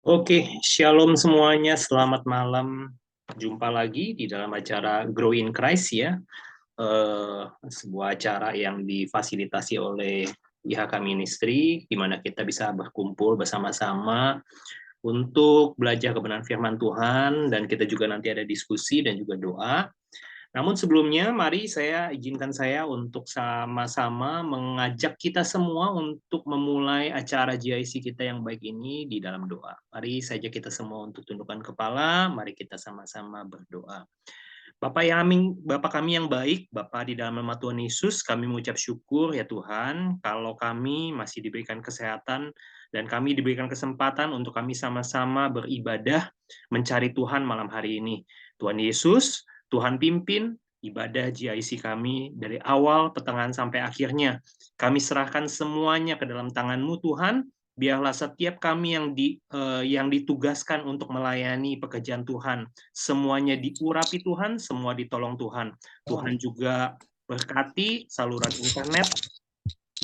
Oke, shalom semuanya, selamat malam. Jumpa lagi di dalam acara Grow in Christ ya, sebuah acara yang difasilitasi oleh IHK Ministry, di mana kita bisa berkumpul bersama-sama untuk belajar kebenaran firman Tuhan, dan kita juga nanti ada diskusi dan juga doa. Namun sebelumnya, mari izinkan saya untuk sama-sama mengajak kita semua untuk memulai acara GIC kita yang baik ini di dalam doa. Mari saja kita semua untuk tundukkan kepala, mari kita sama-sama berdoa. Bapak kami yang baik, Bapak di dalam nama Tuhan Yesus, kami mengucap syukur ya Tuhan, kalau kami masih diberikan kesehatan dan kami diberikan kesempatan untuk kami sama-sama beribadah, mencari Tuhan malam hari ini. Tuhan Yesus, Tuhan pimpin ibadah GIC kami dari awal, pertengahan, sampai akhirnya. Kami serahkan semuanya ke dalam tangan-Mu Tuhan, biarlah setiap kami yang ditugaskan untuk melayani pekerjaan Tuhan, semuanya diurapi Tuhan, semua ditolong Tuhan. Tuhan juga berkati saluran internet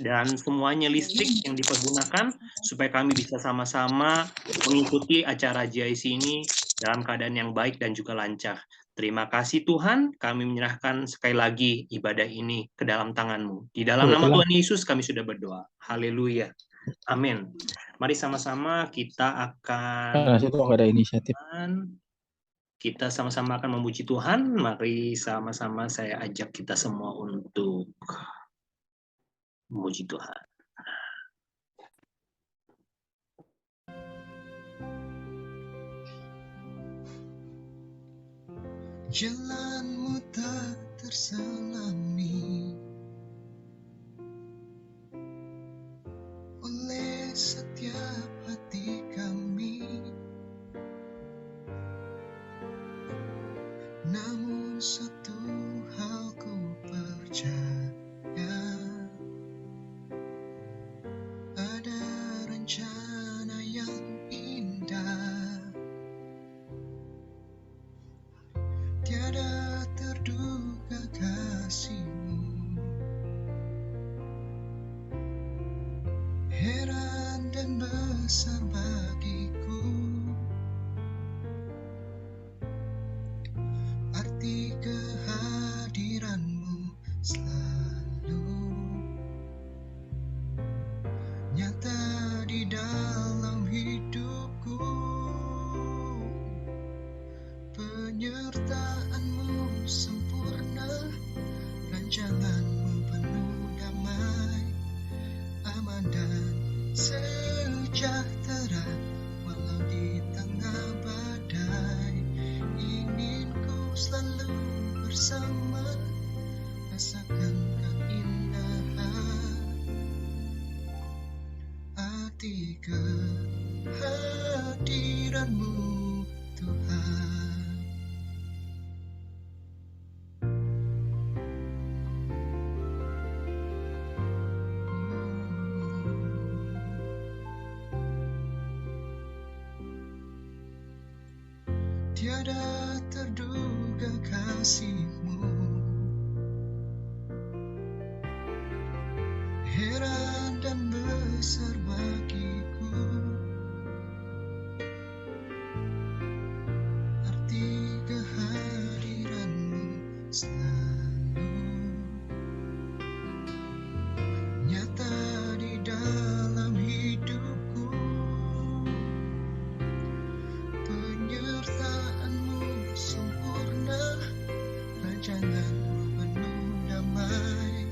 dan semuanya listrik yang dipergunakan, supaya kami bisa sama-sama mengikuti acara GIC ini dalam keadaan yang baik dan juga lancar. Terima kasih Tuhan, kami menyerahkan sekali lagi ibadah ini ke dalam tangan-Mu. Di dalam nama Tuhan Yesus kami sudah berdoa. Haleluya. Amin. Mari sama-sama kita akan ada inisiatif. Kita sama-sama akan memuji Tuhan. Mari sama-sama saya ajak kita semua untuk memuji Tuhan. Jalanmu tak terselami oleh setiap hati kami, namun satu hal ku percaya, ada rencana yang indah, tiada terduga kasih-Mu. Heran dan besar bagiku arti kehadiran-Mu selalu nyata di dalam hidupku. Penyertaan-Mu sempurna, rancangan-Mu penuh damai, aman dan sejahtera walau di tengah badai. Ingin ku selalu bersama, rasakan keindahan arti kehadiran-Mu Tuhan. Tiada terduga kasih-Mu, heran dan besar bagiku arti kehadiran-Mu selalu nyata di dalam hidupku. Penyertaan-Mu sempurna, rancangan-Mu penuh damai,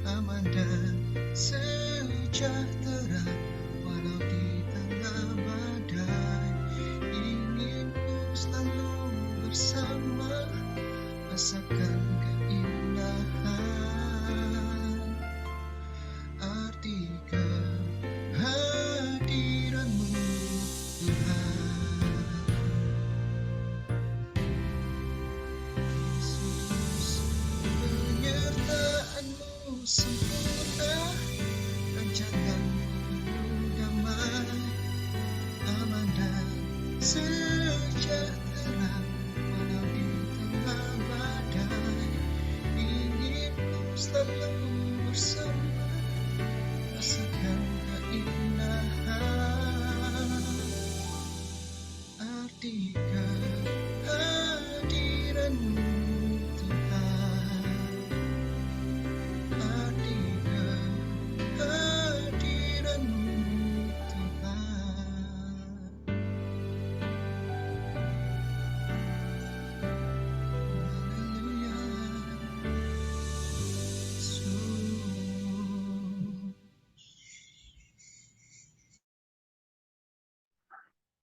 aman dan sejahtera walau di tengah badai. Ingin ku selalu bersama, rasakan keindahan arti kehadiran-Mu Tuhan. Penyertaan-Mu sempurna, rancangan-Mu penuh damai, aman dan sejahtera walau di tengah badai. Ingin ku selalu bersama, rasakan keindahan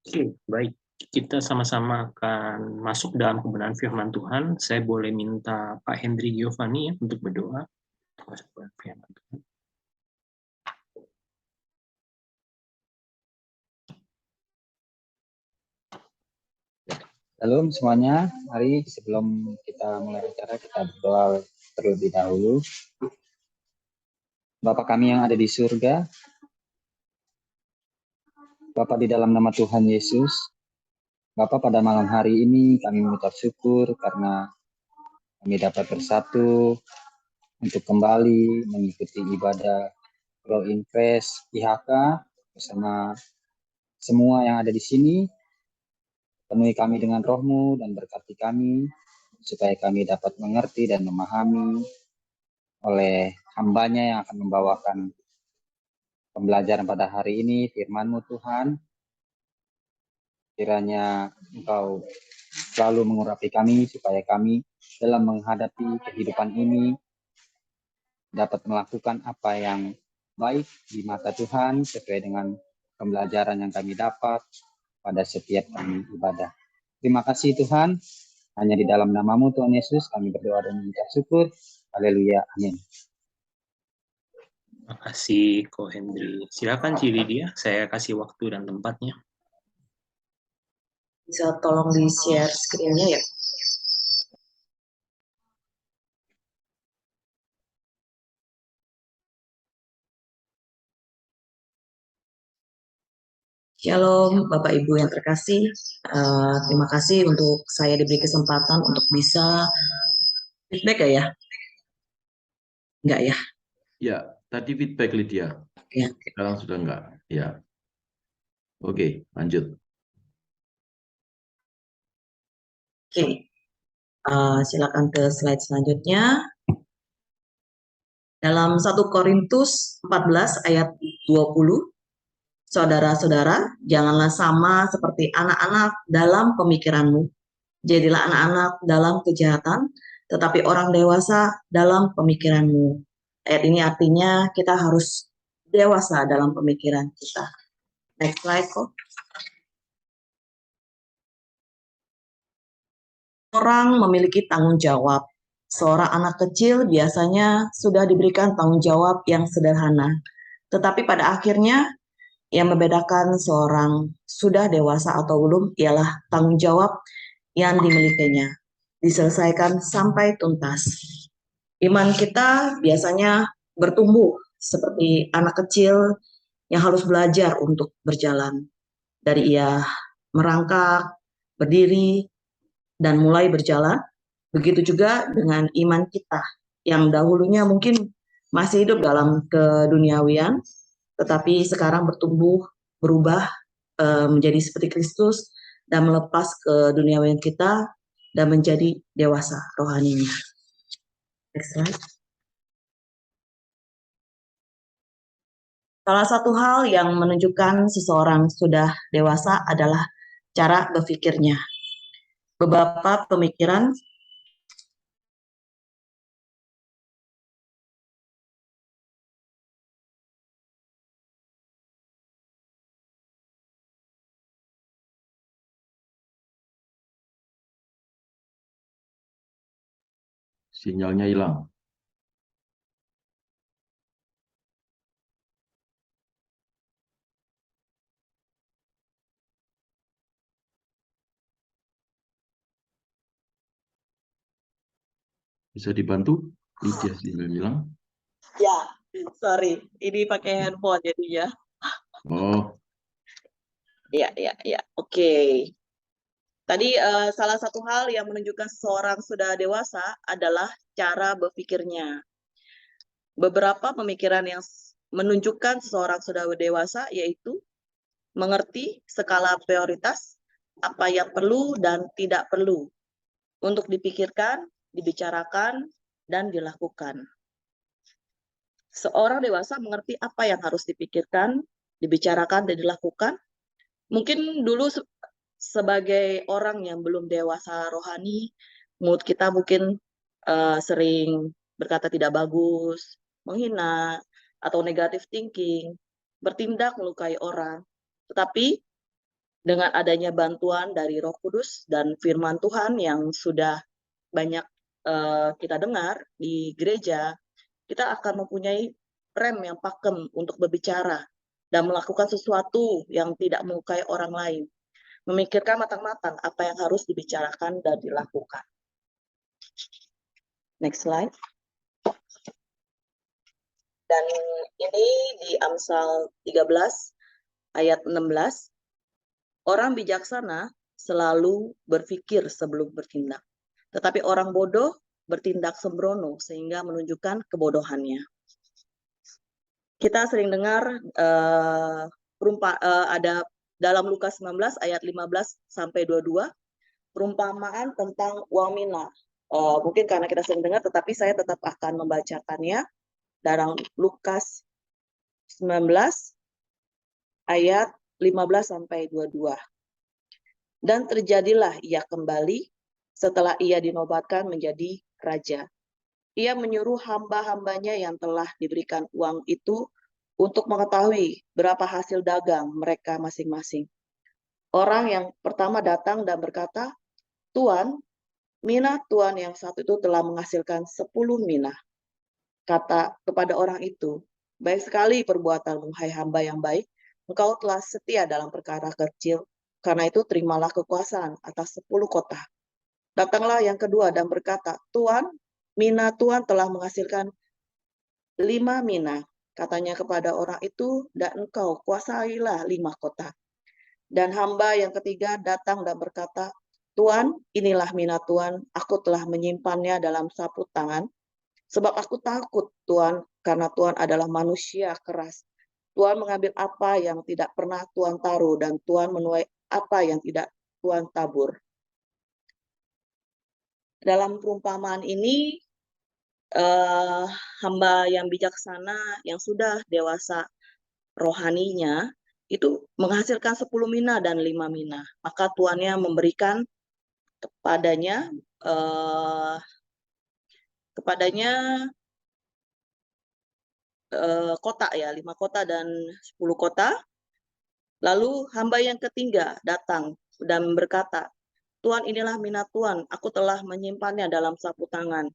Oke, baik. Kita sama-sama akan masuk dalam kebenaran firman Tuhan. Saya boleh minta Pak Hendri Giovanni ya, untuk berdoa. Masuk dalam firman Tuhan. Shalom semuanya, mari sebelum kita mulai acara kita berdoa terlebih dahulu. Bapa kami yang ada di surga, Bapa di dalam nama Tuhan Yesus, Bapa pada malam hari ini kami mengucap syukur karena kami dapat bersatu untuk kembali mengikuti ibadah Grow in Grace IHK bersama semua yang ada di sini. Penuhi kami dengan roh-Mu dan berkati kami, supaya kami dapat mengerti dan memahami oleh hamba-Nya yang akan membawakan pembelajaran pada hari ini, firman-Mu Tuhan. Kiranya Engkau selalu mengurapi kami, supaya kami dalam menghadapi kehidupan ini dapat melakukan apa yang baik di mata Tuhan, sesuai dengan pembelajaran yang kami dapat pada setiap kami ibadah. Terima kasih Tuhan, hanya di dalam nama-Mu Tuhan Yesus kami berdoa dan mengucap syukur. Haleluya, amin. Terima kasih, Ko Hendri. Silakan Ci Lydia, saya kasih waktu dan tempatnya. Bisa tolong di-share screen-nya ya? Shalom Bapak Ibu yang terkasih, terima kasih untuk saya diberi kesempatan untuk bisa feedback ya? Enggak ya? Ya, tadi feedback Lydia. Ya. Sekarang sudah enggak. Ya. Oke, lanjut. Oke, silakan ke slide selanjutnya. Dalam 1 Korintus 14 ayat 20, saudara-saudara, janganlah sama seperti anak-anak dalam pemikiranmu. Jadilah anak-anak dalam kejahatan, tetapi orang dewasa dalam pemikiranmu. Ayat ini artinya kita harus dewasa dalam pemikiran kita. Next slide, kok. Orang memiliki tanggung jawab. Seorang anak kecil biasanya sudah diberikan tanggung jawab yang sederhana. Tetapi pada akhirnya yang membedakan seorang sudah dewasa atau belum ialah tanggung jawab yang dimilikinya, diselesaikan sampai tuntas. Iman kita biasanya bertumbuh seperti anak kecil yang harus belajar untuk berjalan. Dari ia merangkak, berdiri, dan mulai berjalan, begitu juga dengan iman kita yang dahulunya mungkin masih hidup dalam keduniawian, tetapi sekarang bertumbuh, berubah menjadi seperti Kristus dan melepas keduniawian kita dan menjadi dewasa rohaninya. Next slide. Salah satu hal yang menunjukkan seseorang sudah dewasa adalah cara berpikirnya. Beberapa pemikiran Sinyalnya hilang. Bisa dibantu? Lydia sinyal hilang. ya, sorry, ini pakai handphone jadinya. Oh, Ya, oke. Tadi salah satu hal yang menunjukkan seseorang sudah dewasa adalah cara berpikirnya. Beberapa pemikiran yang menunjukkan seseorang sudah dewasa yaitu mengerti skala prioritas, apa yang perlu dan tidak perlu untuk dipikirkan, dibicarakan, dan dilakukan. Seorang dewasa mengerti apa yang harus dipikirkan, dibicarakan, dan dilakukan. Mungkin dulu sebagai orang yang belum dewasa rohani, mood kita mungkin sering berkata tidak bagus, menghina, atau negative thinking, bertindak melukai orang. Tetapi Dengan adanya bantuan dari Roh Kudus dan firman Tuhan yang sudah banyak kita dengar di gereja, kita akan mempunyai rem yang pakem untuk berbicara dan melakukan sesuatu yang tidak melukai orang lain. Memikirkan matang-matang apa yang harus dibicarakan dan dilakukan. Next slide. Dan ini di Amsal 13 ayat 16. Orang bijaksana selalu berpikir sebelum bertindak. Tetapi orang bodoh bertindak sembrono sehingga menunjukkan kebodohannya. Kita sering dengar ada dalam Lukas 19 ayat 15 sampai 22 perumpamaan tentang uang mina. Mungkin karena kita sering dengar, tetapi saya tetap akan membacakannya dalam Lukas 19 ayat 15 sampai 22. Dan terjadilah ia kembali setelah ia dinobatkan menjadi raja. Ia menyuruh hamba-hambanya yang telah diberikan uang itu untuk mengetahui berapa hasil dagang mereka masing-masing. Orang yang pertama datang dan berkata, "Tuan, mina tuan yang satu itu telah menghasilkan 10 mina." Kata kepada orang itu, "Baik sekali perbuatanmu, hai hamba yang baik. Engkau telah setia dalam perkara kecil, karena itu terimalah kekuasaan atas 10 kota." Datanglah yang kedua dan berkata, "Tuan, mina tuan telah menghasilkan 5 mina." Katanya kepada orang itu, "Dan engkau kuasailah 5 kota." Dan hamba yang ketiga datang dan berkata, "Tuan, inilah mina tuan, aku telah menyimpannya dalam sapu tangan, sebab aku takut Tuan, karena Tuan adalah manusia keras. Tuan mengambil apa yang tidak pernah Tuan taruh, dan Tuan menuai apa yang tidak Tuan tabur." Dalam perumpamaan ini, hamba yang bijaksana, yang sudah dewasa rohaninya, itu menghasilkan 10 mina dan 5 mina. Maka tuannya memberikan kepadanya kota ya, 5 kota dan 10 kota. Lalu hamba yang ketiga datang dan berkata, "Tuan, inilah mina Tuan, aku telah menyimpannya dalam sapu tangan.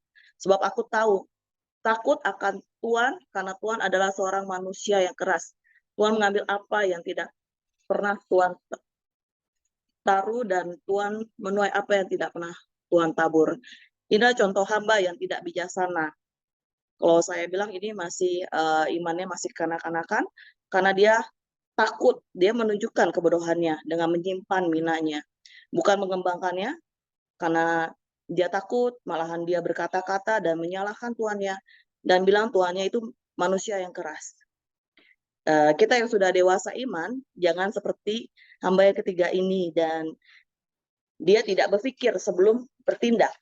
Sebab aku takut akan Tuan, karena Tuan adalah seorang manusia yang keras. Tuan mengambil apa yang tidak pernah Tuan taruh, dan Tuan menuai apa yang tidak pernah Tuan tabur." Inilah contoh hamba yang tidak bijaksana. Kalau saya bilang ini masih imannya masih kanak-kanakan, karena dia takut, dia menunjukkan kebodohannya dengan menyimpan minanya, bukan mengembangkannya, karena dia takut, malahan dia berkata-kata dan menyalahkan tuannya, dan bilang tuannya itu manusia yang keras. Kita yang sudah dewasa iman, jangan seperti hamba yang ketiga ini, dan dia tidak berpikir sebelum bertindak.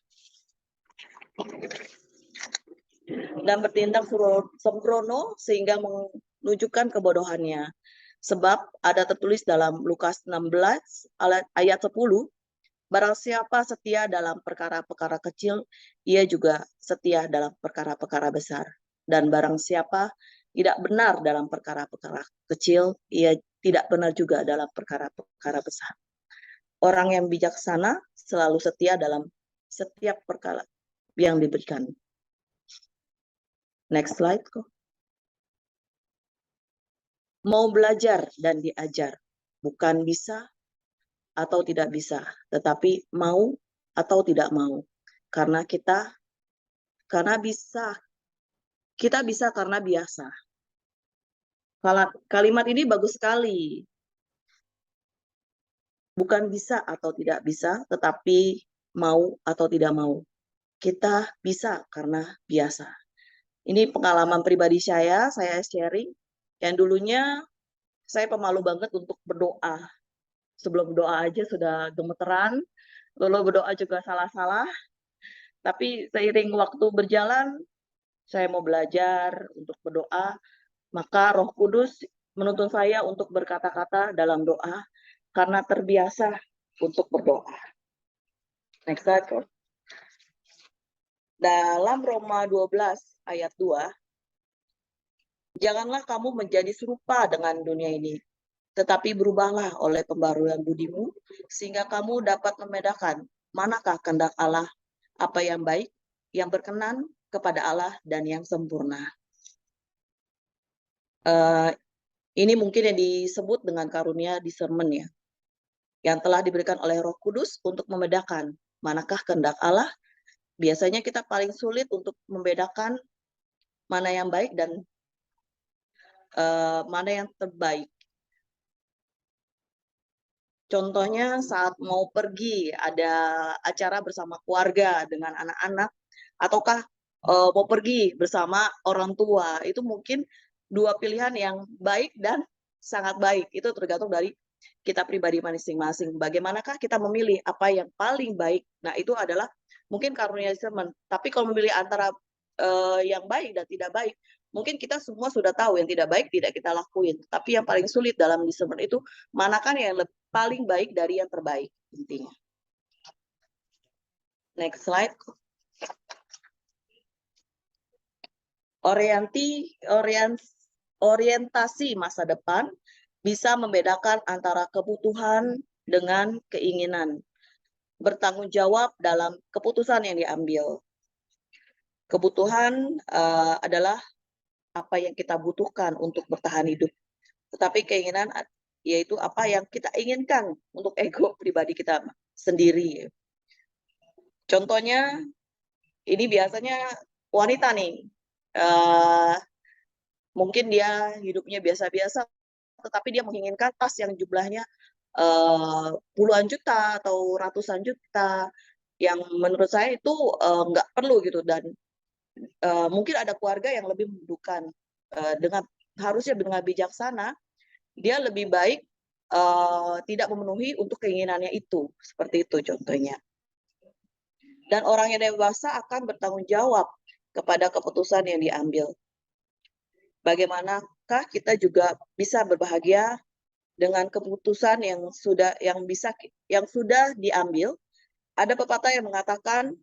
Dan bertindak sembrono sehingga menunjukkan kebodohannya. Sebab ada tertulis dalam Lukas 16 ayat 10, "Barang siapa setia dalam perkara-perkara kecil, ia juga setia dalam perkara-perkara besar. Dan barang siapa tidak benar dalam perkara-perkara kecil, ia tidak benar juga dalam perkara-perkara besar." Orang yang bijaksana selalu setia dalam setiap perkara yang diberikan. Next slide, kok. Mau belajar dan diajar, bukan bisa atau tidak bisa, tetapi mau atau tidak mau. Karena kita bisa karena biasa. Kalimat ini bagus sekali. Bukan bisa atau tidak bisa, tetapi mau atau tidak mau. Kita bisa karena biasa. Ini pengalaman pribadi saya sharing. Yang dulunya saya pemalu banget untuk berdoa. Sebelum berdoa aja sudah gemeteran, lalu berdoa juga salah-salah. Tapi seiring waktu berjalan, saya mau belajar untuk berdoa, maka Roh Kudus menuntun saya untuk berkata-kata dalam doa, karena terbiasa untuk berdoa. Next slide. Dalam Roma 12 ayat 2, "Janganlah kamu menjadi serupa dengan dunia ini, Tetapi berubahlah oleh pembaruan budimu, sehingga kamu dapat membedakan manakah kehendak Allah, apa yang baik, yang berkenan kepada Allah, dan yang sempurna. Ini mungkin yang disebut dengan karunia discernment ya, yang telah diberikan oleh Roh Kudus untuk membedakan manakah kehendak Allah. Biasanya kita paling sulit untuk membedakan mana yang baik dan mana yang terbaik. Contohnya saat mau pergi, ada acara bersama keluarga dengan anak-anak, ataukah mau pergi bersama orang tua, itu mungkin dua pilihan yang baik dan sangat baik. Itu tergantung dari kita pribadi masing-masing. Bagaimanakah kita memilih apa yang paling baik? Nah, itu adalah mungkin karunia discernment. Tapi kalau memilih antara yang baik dan tidak baik, mungkin kita semua sudah tahu yang tidak baik tidak kita lakuin. Tapi yang paling sulit dalam discernment itu manakah yang paling baik dari yang terbaik intinya. Next slide. Orientasi masa depan bisa membedakan antara kebutuhan dengan keinginan. Bertanggung jawab dalam keputusan yang diambil. Kebutuhan adalah apa yang kita butuhkan untuk bertahan hidup. Tetapi keinginan yaitu apa yang kita inginkan untuk ego pribadi kita sendiri. Contohnya, ini biasanya wanita nih, mungkin dia hidupnya biasa-biasa, tetapi dia menginginkan tas yang jumlahnya puluhan juta atau ratusan juta, yang menurut saya itu nggak perlu gitu, dan mungkin ada keluarga yang lebih membutuhkan, harusnya dengan bijaksana, dia lebih baik tidak memenuhi untuk keinginannya itu, seperti itu contohnya. Dan orang yang dewasa akan bertanggung jawab kepada keputusan yang diambil. Bagaimanakah kita juga bisa berbahagia dengan keputusan yang sudah diambil? Ada pepatah yang mengatakan,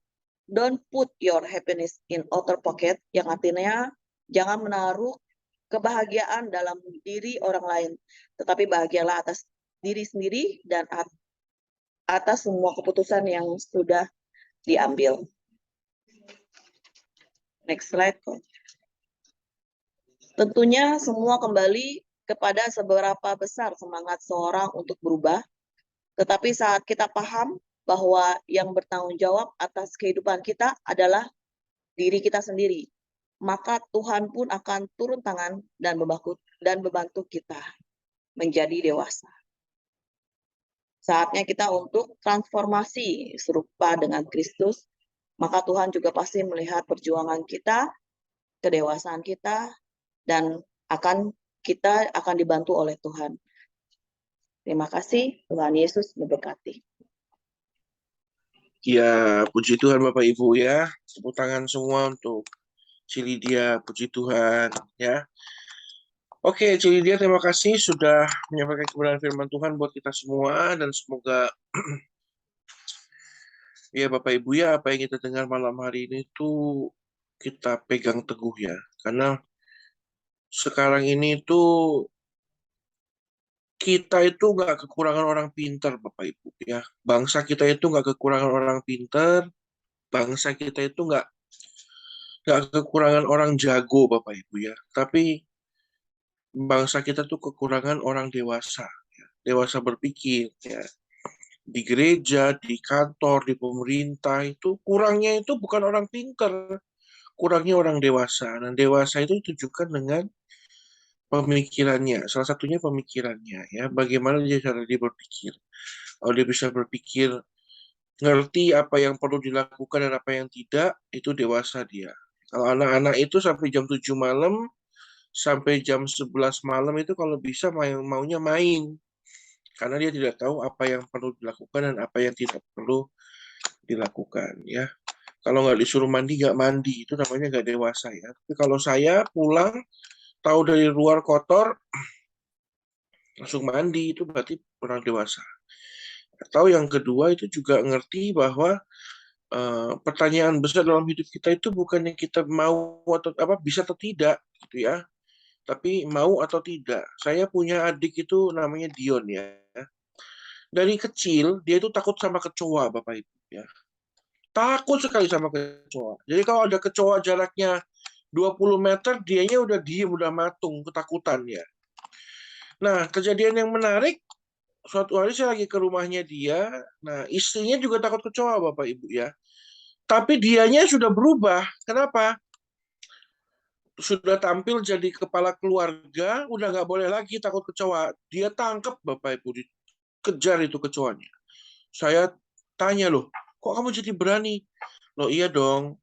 don't put your happiness in outer pocket, yang artinya jangan menaruh kebahagiaan dalam diri orang lain, tetapi bahagialah atas diri sendiri dan atas semua keputusan yang sudah diambil. Next slide. Tentunya semua kembali kepada seberapa besar semangat seorang untuk berubah, tetapi saat kita paham bahwa yang bertanggung jawab atas kehidupan kita adalah diri kita sendiri, maka Tuhan pun akan turun tangan dan membantu kita menjadi dewasa. Saatnya kita untuk transformasi serupa dengan Kristus, maka Tuhan juga pasti melihat perjuangan kita, kedewasaan kita, dan kita akan dibantu oleh Tuhan. Terima kasih, Tuhan Yesus memberkati. Ya, puji Tuhan Bapak Ibu ya. Tepuk tangan semua untuk Cilidia, puji Tuhan ya. Oke, Cilidia, terima kasih sudah menyampaikan kebenaran firman Tuhan buat kita semua, dan semoga ya Bapak Ibu ya, apa yang kita dengar malam hari ini tuh kita pegang teguh ya. Karena sekarang ini tuh kita itu nggak kekurangan orang pintar Bapak Ibu ya. Bangsa kita itu nggak kekurangan orang pintar, bangsa kita itu nggak kekurangan orang jago Bapak Ibu ya. Tapi bangsa kita tuh kekurangan orang dewasa, ya. Dewasa berpikir ya. Di gereja, di kantor, di pemerintah itu kurangnya itu bukan orang pintar, kurangnya orang dewasa. Dan dewasa itu ditujukan dengan pemikirannya, salah satunya pemikirannya ya. Bagaimana cara dia berpikir. Kalau dia bisa berpikir, ngerti apa yang perlu dilakukan dan apa yang tidak, itu dewasa dia. Kalau anak-anak itu sampai jam 7 malam, sampai jam 11 malam itu kalau bisa maunya main. Karena dia tidak tahu apa yang perlu dilakukan dan apa yang tidak perlu dilakukan ya. Kalau nggak disuruh mandi, nggak mandi. Itu namanya nggak dewasa ya. Tapi kalau saya pulang, tahu dari luar kotor, langsung mandi, itu berarti orang dewasa. Atau yang kedua itu juga ngerti bahwa pertanyaan besar dalam hidup kita itu bukannya kita mau atau bisa atau tidak gitu ya. Tapi mau atau tidak. Saya punya adik itu namanya Dion ya. Dari kecil dia itu takut sama kecoa, Bapak Ibu ya. Takut sekali sama kecoa. Jadi kalau ada kecoa jaraknya 20 meter, dianya udah diem, udah matung, ketakutan ya. Nah, kejadian yang menarik, suatu hari saya lagi ke rumahnya dia. Nah, istrinya juga takut kecoa, Bapak Ibu ya. Tapi dianya sudah berubah. Kenapa? Sudah tampil jadi kepala keluarga, udah nggak boleh lagi takut kecoa. Dia tangkap, Bapak Ibu, dikejar itu kecoanya. Saya tanya, loh, kok kamu jadi berani? Loh, iya dong.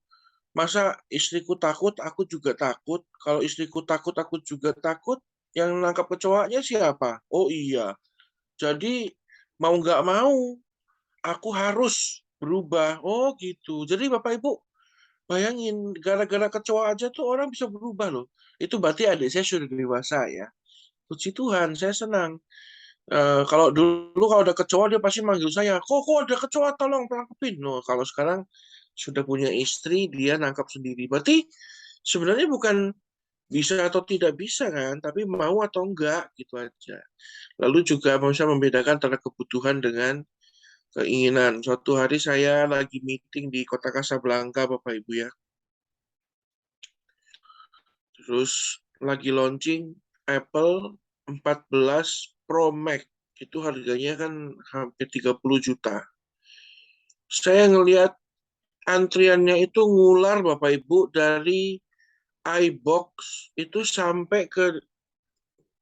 Masa istriku takut, aku juga takut. Kalau istriku takut, aku juga takut. Yang nangkap kecoanya siapa? Oh iya. Jadi mau nggak mau, aku harus berubah. Oh gitu. Jadi Bapak Ibu, bayangin, gara-gara kecoa aja tuh orang bisa berubah loh. Itu berarti adik saya sudah dewasa ya. Puji Tuhan, saya senang. Kalau dulu kalau ada kecoa dia pasti manggil saya, kok ada kecoa, tolong tangkepin. No, kalau sekarang sudah punya istri, dia nangkap sendiri. Berarti sebenarnya bukan bisa atau tidak bisa kan, tapi mau atau enggak gitu aja. Lalu juga bisa membedakan antara kebutuhan dengan keinginan. Suatu hari saya lagi meeting di kota Casablanca, Bapak Ibu ya. Terus lagi launching Apple 14 Pro Max. Itu harganya kan hampir 30 juta. Saya ngelihat antriannya itu ngular Bapak Ibu dari iBox itu sampai ke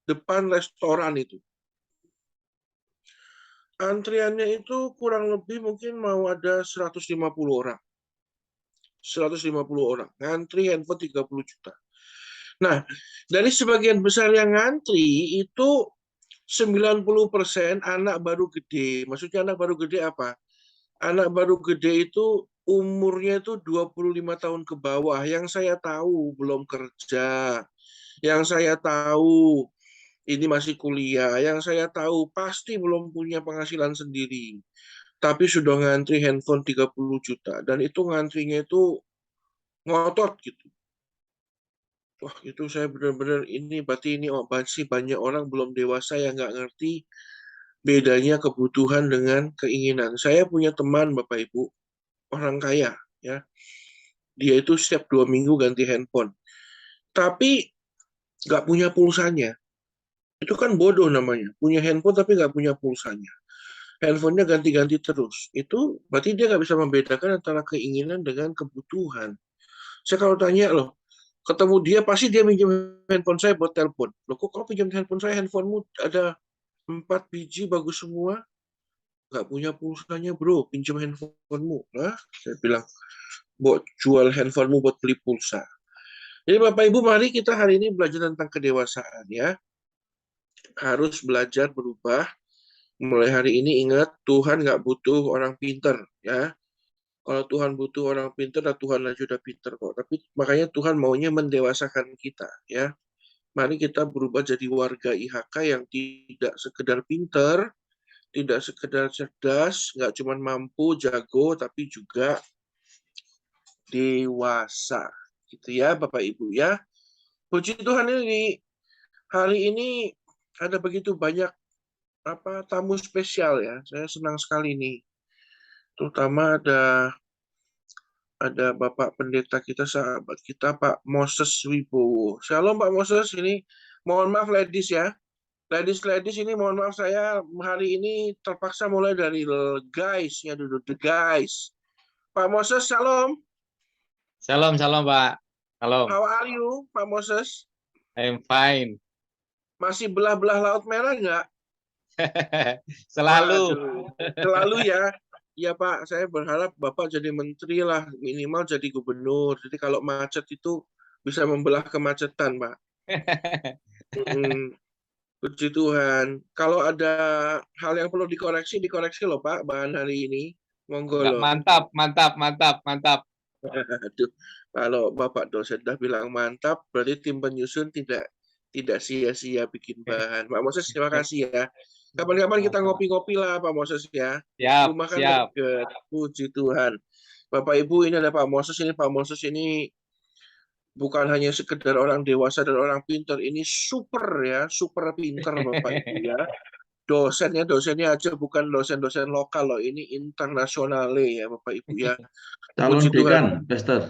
depan restoran itu. Antriannya itu kurang lebih mungkin mau ada 150 orang. 150 orang. Ngantri handphone 30 juta. Nah, dari sebagian besar yang ngantri itu 90% anak baru gede. Maksudnya anak baru gede apa? Anak baru gede itu umurnya itu 25 tahun ke bawah. Yang saya tahu belum kerja. Yang saya tahu ini masih kuliah. Yang saya tahu pasti belum punya penghasilan sendiri. Tapi sudah ngantri handphone 30 juta. Dan itu ngantrinya itu ngotot gitu. Wah, itu saya benar-benar ini berarti ini masih banyak orang belum dewasa yang nggak ngerti bedanya kebutuhan dengan keinginan. Saya punya teman Bapak Ibu, orang kaya ya. Dia itu setiap 2 minggu ganti handphone. Tapi nggak punya pulsanya. Itu kan bodoh namanya. Punya handphone tapi nggak punya pulsanya. Handphonenya ganti-ganti terus. Itu berarti dia nggak bisa membedakan antara keinginan dengan kebutuhan. Saya kalau tanya loh, ketemu dia pasti dia minjem handphone saya buat telepon. Loh kok kau pinjam handphone saya, handphonemu ada 4 biji bagus semua, nggak punya pulsanya bro, pinjam handphonemu. Nah, saya bilang, buat jual handphonemu buat beli pulsa. Jadi Bapak Ibu, mari kita hari ini belajar tentang kedewasaan ya. Harus belajar berubah. Mulai hari ini ingat, Tuhan nggak butuh orang pinter ya. Kalau Tuhan butuh orang pinter, Tuhan aja udah pinter kok. Tapi makanya Tuhan maunya mendewasakan kita ya. Mari kita berubah jadi warga IHK yang tidak sekedar pinter, tidak sekedar cerdas, nggak cuma mampu, jago, tapi juga dewasa. Gitu ya Bapak Ibu ya. Puji Tuhan, ini hari ini ada begitu banyak tamu spesial ya. Saya senang sekali nih. Terutama ada Bapak Pendeta kita, sahabat kita, Pak Moses Wibowo. Shalom Pak Moses, ini mohon maaf ladies ya. Ladies ini mohon maaf, saya hari ini terpaksa mulai dari guys ya dulu, the guys. Pak Moses, shalom. Shalom, Pak. Shalom. How are you, Pak Moses? I'm fine. Masih belah-belah Laut Merah nggak? Selalu. Waduh, selalu ya. Ya Pak, saya berharap Bapak jadi menteri lah, minimal jadi gubernur. Jadi kalau macet itu bisa membelah kemacetan, Pak. Puji Tuhan. Kalau ada hal yang perlu dikoreksi loh Pak, bahan hari ini. Monggo loh. Mantap. Aduh, kalau Bapak dosen dah bilang mantap, berarti tim penyusun tidak sia-sia bikin bahan. Pak Moses, terima kasih ya. Kapan-kapan kita ngopi-ngopi lah Pak Moses ya. Rumah kan dekat. Puji Tuhan. Bapak Ibu, ini ada Pak Moses ini. Pak Moses ini bukan hanya sekedar orang dewasa dan orang pintar, ini super ya, super pintar Bapak Ibu ya. Dosennya aja bukan dosen-dosen lokal loh, ini internasional ya Bapak Ibu ya. Calon Puji Tuhan. dekan, Pastor.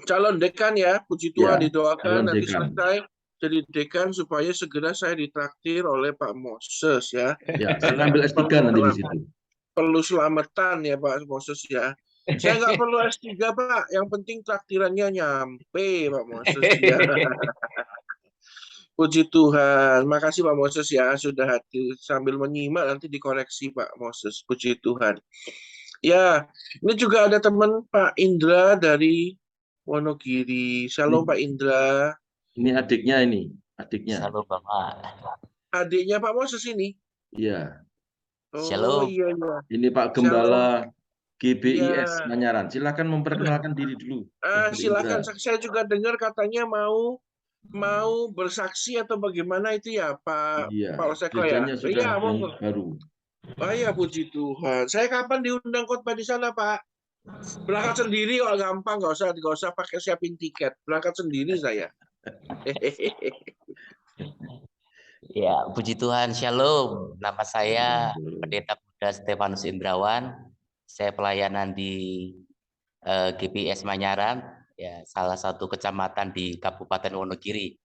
Calon dekan ya, puji Tuhan, Ya, calon didoakan nanti dekan. selesai jadi dekan supaya segera saya ditraktir oleh Pak Moses ya. Ya, saya ngambil S3 nanti di situ. Perlu selamatan ya Pak Moses ya. Saya nggak perlu S3 Pak, yang penting traktirannya nyampe Pak Moses ya. Puji Tuhan, makasih Pak Moses ya sudah hadir sambil menyimak, nanti dikoreksi Pak Moses. Puji Tuhan. Ya, ini juga ada teman Pak Indra dari Wonogiri. Shalom Pak Indra. Ini adiknya ini, adiknya. Shalom Bapak. Adiknya Pak Moses ini. Iya. Oh Shalom. iya iya. Ini Pak Gembala GBIS Ya. Manyaran. Silakan memperkenalkan diri dulu. Silakan, saya juga dengar katanya mau bersaksi atau bagaimana itu ya Pak Iya. Pak Oseko ya. Bedanya sudah Iya, yang baru. Oh ya, puji Tuhan. Saya kapan diundang khotbah di sana Pak? Berangkat sendiri kok gampang, nggak usah pakai siapin tiket. Berangkat sendiri saya. Ya, puji Tuhan. Shalom. Nama saya Pendeta Muda Stefanus Indrawan. Saya pelayanan di GBIS Manyaran, ya salah satu kecamatan di Kabupaten Wonogiri.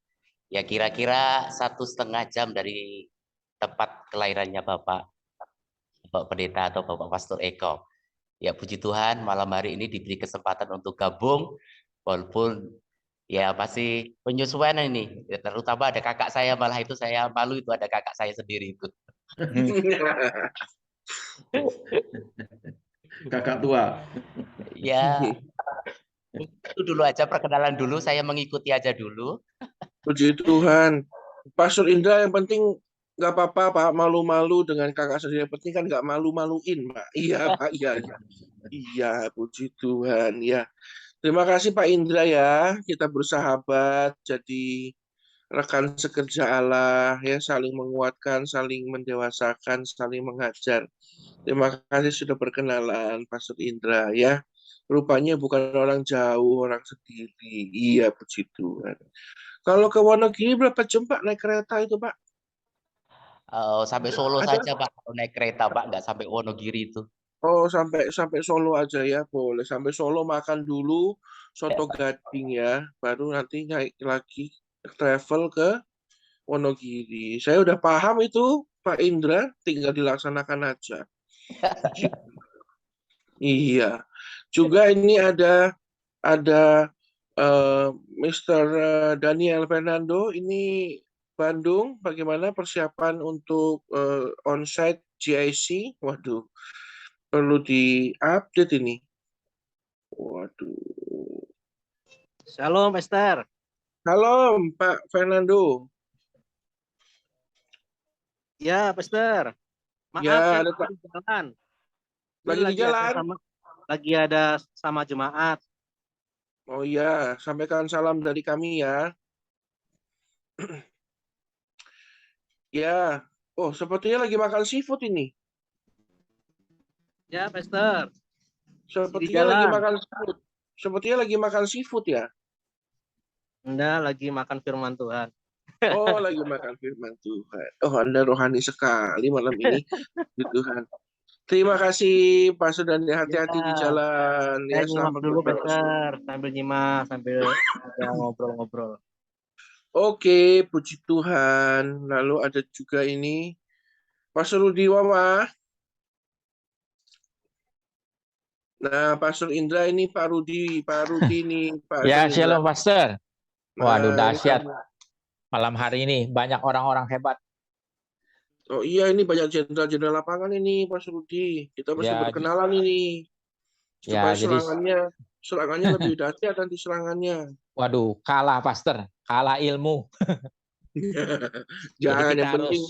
Ya kira-kira 1,5 jam dari tempat kelahirannya Bapak Pendeta atau Bapak Pastor Eko. Ya puji Tuhan, malam hari ini diberi kesempatan untuk gabung, walaupun ya pasti penyesuaian ini, ya, terutama ada kakak saya, malah itu saya malu itu ada kakak saya sendiri itu. Kakak tua. Ya, itu dulu aja perkenalan dulu, saya mengikuti aja dulu. Puji Tuhan. Pastor Indra, yang penting nggak apa-apa Pak, malu-malu dengan kakak sendiri. Yang penting kan nggak malu-maluin Pak. Iya Pak, iya. Iya, puji Tuhan ya. Terima kasih Pak Indra ya. Kita bersahabat, jadi rekan sekerja Allah ya, saling menguatkan, saling mendewasakan, saling mengajar. Terima kasih sudah berkenalan Pastor Indra ya. Rupanya bukan orang jauh, orang sendiri. Iya, puji Tuhan. Kalau ke Wonogiri berapa jam Pak naik kereta itu Pak? Sampai Solo saja Pak, kalau naik kereta Pak, nggak sampai Wonogiri itu. Oh, sampai Solo aja ya, boleh. Sampai Solo makan dulu soto gading ya, baru nanti naik lagi travel ke Wonogiri. Saya udah paham itu Pak Indra, tinggal dilaksanakan aja. Iya. Juga ini ada Mr. Daniel Fernando, ini Bandung, bagaimana persiapan untuk onsite GIC? Waduh, perlu di-update ini. Waduh. Shalom, Pastor. Shalom, Pak Fernando. Ya, Pastor. Maaf, Ya, saya ada lagi di jalan. Lagi di jalan? Lagi ada sama jemaat. Oh iya, sampaikan salam dari kami ya. Ya, oh sepertinya lagi makan seafood ini. Ya, Pastor. Sepertinya lagi makan seafood. Sepertinya lagi makan seafood ya. Anda lagi makan firman Tuhan. Oh, lagi makan firman Tuhan. Oh, Anda rohani sekali malam ini. Tuhan. Terima kasih Pak Sudan, hati-hati di jalan. Saya nyimak dulu, Pastor. Sambil nyimak, sambil ngobrol-ngobrol. Oke, puji Tuhan. Lalu ada juga ini Pastor Rudi Wawa. Nah, Pastor Indra ini Pak Rudi ini Pak. Ya, shalom Pastor. Waduh, Nah, dahsyat. Malam hari ini banyak orang-orang hebat. Oh iya, ini banyak jenderal-jenderal lapangan ini Pastor Rudi. Kita mesti berkenalan ini. Supaya serangannya lebih dahsyat nanti serangannya. Waduh, kalah Pastor, kalah ilmu. Jangan, yang penting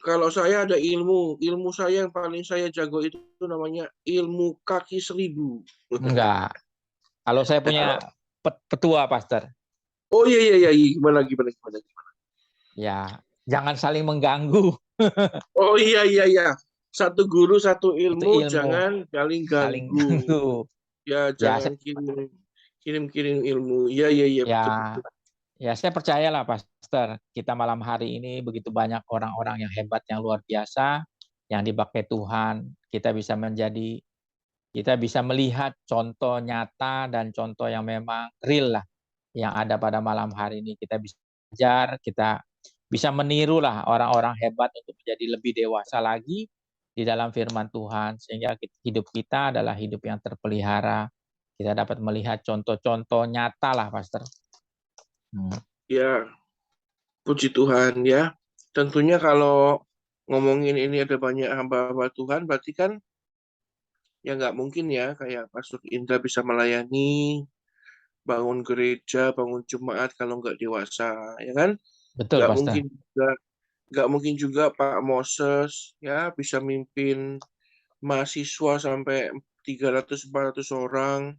kalau saya ada ilmu saya yang paling saya jago itu namanya ilmu kaki 1000. Enggak. Kalau saya punya petua Pastor. Oh iya, gimana? Ya, jangan saling mengganggu. Oh iya. Satu guru, satu ilmu. Jangan saling ganggu. Ya, jangan Kirim-kirim ilmu. Iya, iya, iya, Ya, betul. ya saya percayalah Pastor, kita malam hari ini begitu banyak orang-orang yang hebat, yang luar biasa, yang dipakai Tuhan. Kita bisa melihat contoh nyata dan contoh yang memang real lah yang ada pada malam hari ini. Kita bisa belajar, kita bisa meniru lah orang-orang hebat untuk menjadi lebih dewasa lagi di dalam firman Tuhan, sehingga hidup kita adalah hidup yang terpelihara. Kita dapat melihat contoh-contoh nyata lah, Pastor. Ya, puji Tuhan ya. Tentunya kalau ngomongin ini ada banyak hamba-hamba Tuhan, berarti kan ya nggak mungkin ya kayak Pastor Indra bisa melayani, bangun gereja, bangun jemaat kalau nggak dewasa, ya kan? Betul, Nggak Pastor. mungkin juga, nggak mungkin juga Pak Moses ya bisa mimpin mahasiswa sampai 300-400 orang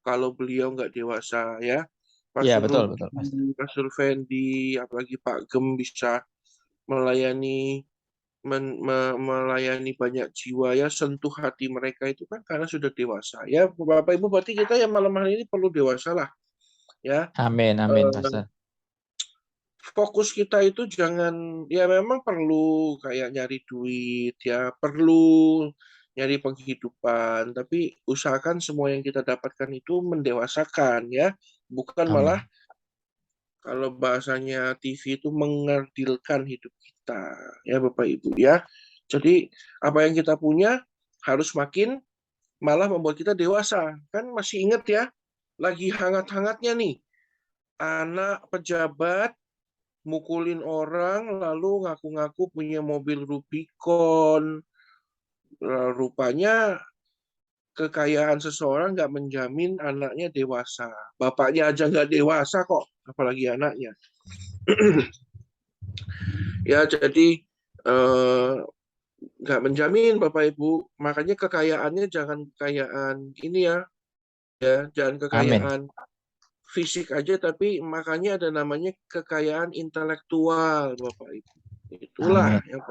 kalau beliau nggak dewasa ya. Iya, Pastor betul, Rudi, Pastor. Pastor Fendi, apalagi Pak Gem bisa melayani melayani banyak jiwa ya, sentuh hati mereka itu kan karena sudah dewasa ya. Bapak Ibu, berarti kita yang malam hari ini perlu dewasa lah ya. Amin, amin, Pastor. Fokus kita itu jangan, ya memang perlu kayak nyari duit ya, perlu nyari penghidupan, tapi usahakan semua yang kita dapatkan itu mendewasakan ya, bukan malah Amin. kalau bahasanya TV itu mengerdilkan hidup kita ya Bapak Ibu ya. Jadi apa yang kita punya harus makin malah membuat kita dewasa. Kan masih ingat ya, lagi hangat-hangatnya nih, anak pejabat mukulin orang lalu ngaku-ngaku punya mobil Rubicon. Rupanya kekayaan seseorang nggak menjamin anaknya dewasa. Bapaknya aja nggak dewasa kok, apalagi anaknya. Ya, jadi nggak menjamin Bapak Ibu. Makanya kekayaannya jangan kekayaan ini ya, jangan kekayaan fisik aja, tapi makanya ada namanya kekayaan intelektual Bapak Ibu. Itulah yang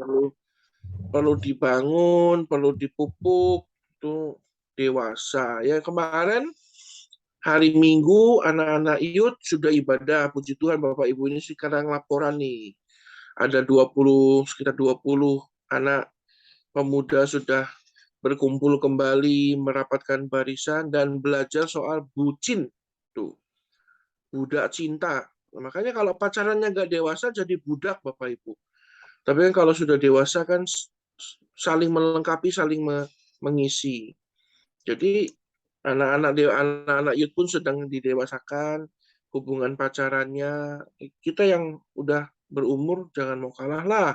perlu dibangun, perlu dipupuk itu dewasa. Ya kemarin hari Minggu anak-anak youth sudah ibadah, puji Tuhan Bapak Ibu. Ini sekarang laporan nih. Ada sekitar 20 anak pemuda sudah berkumpul kembali, merapatkan barisan dan belajar soal bucin. Tuh. Budak cinta. Makanya kalau pacarannya nggak dewasa jadi budak Bapak Ibu. Tapi kan kalau sudah dewasa kan saling melengkapi, saling mengisi. Jadi anak-anak youth pun sedang didewasakan, hubungan pacarannya. Kita yang udah berumur jangan mau kalah lah.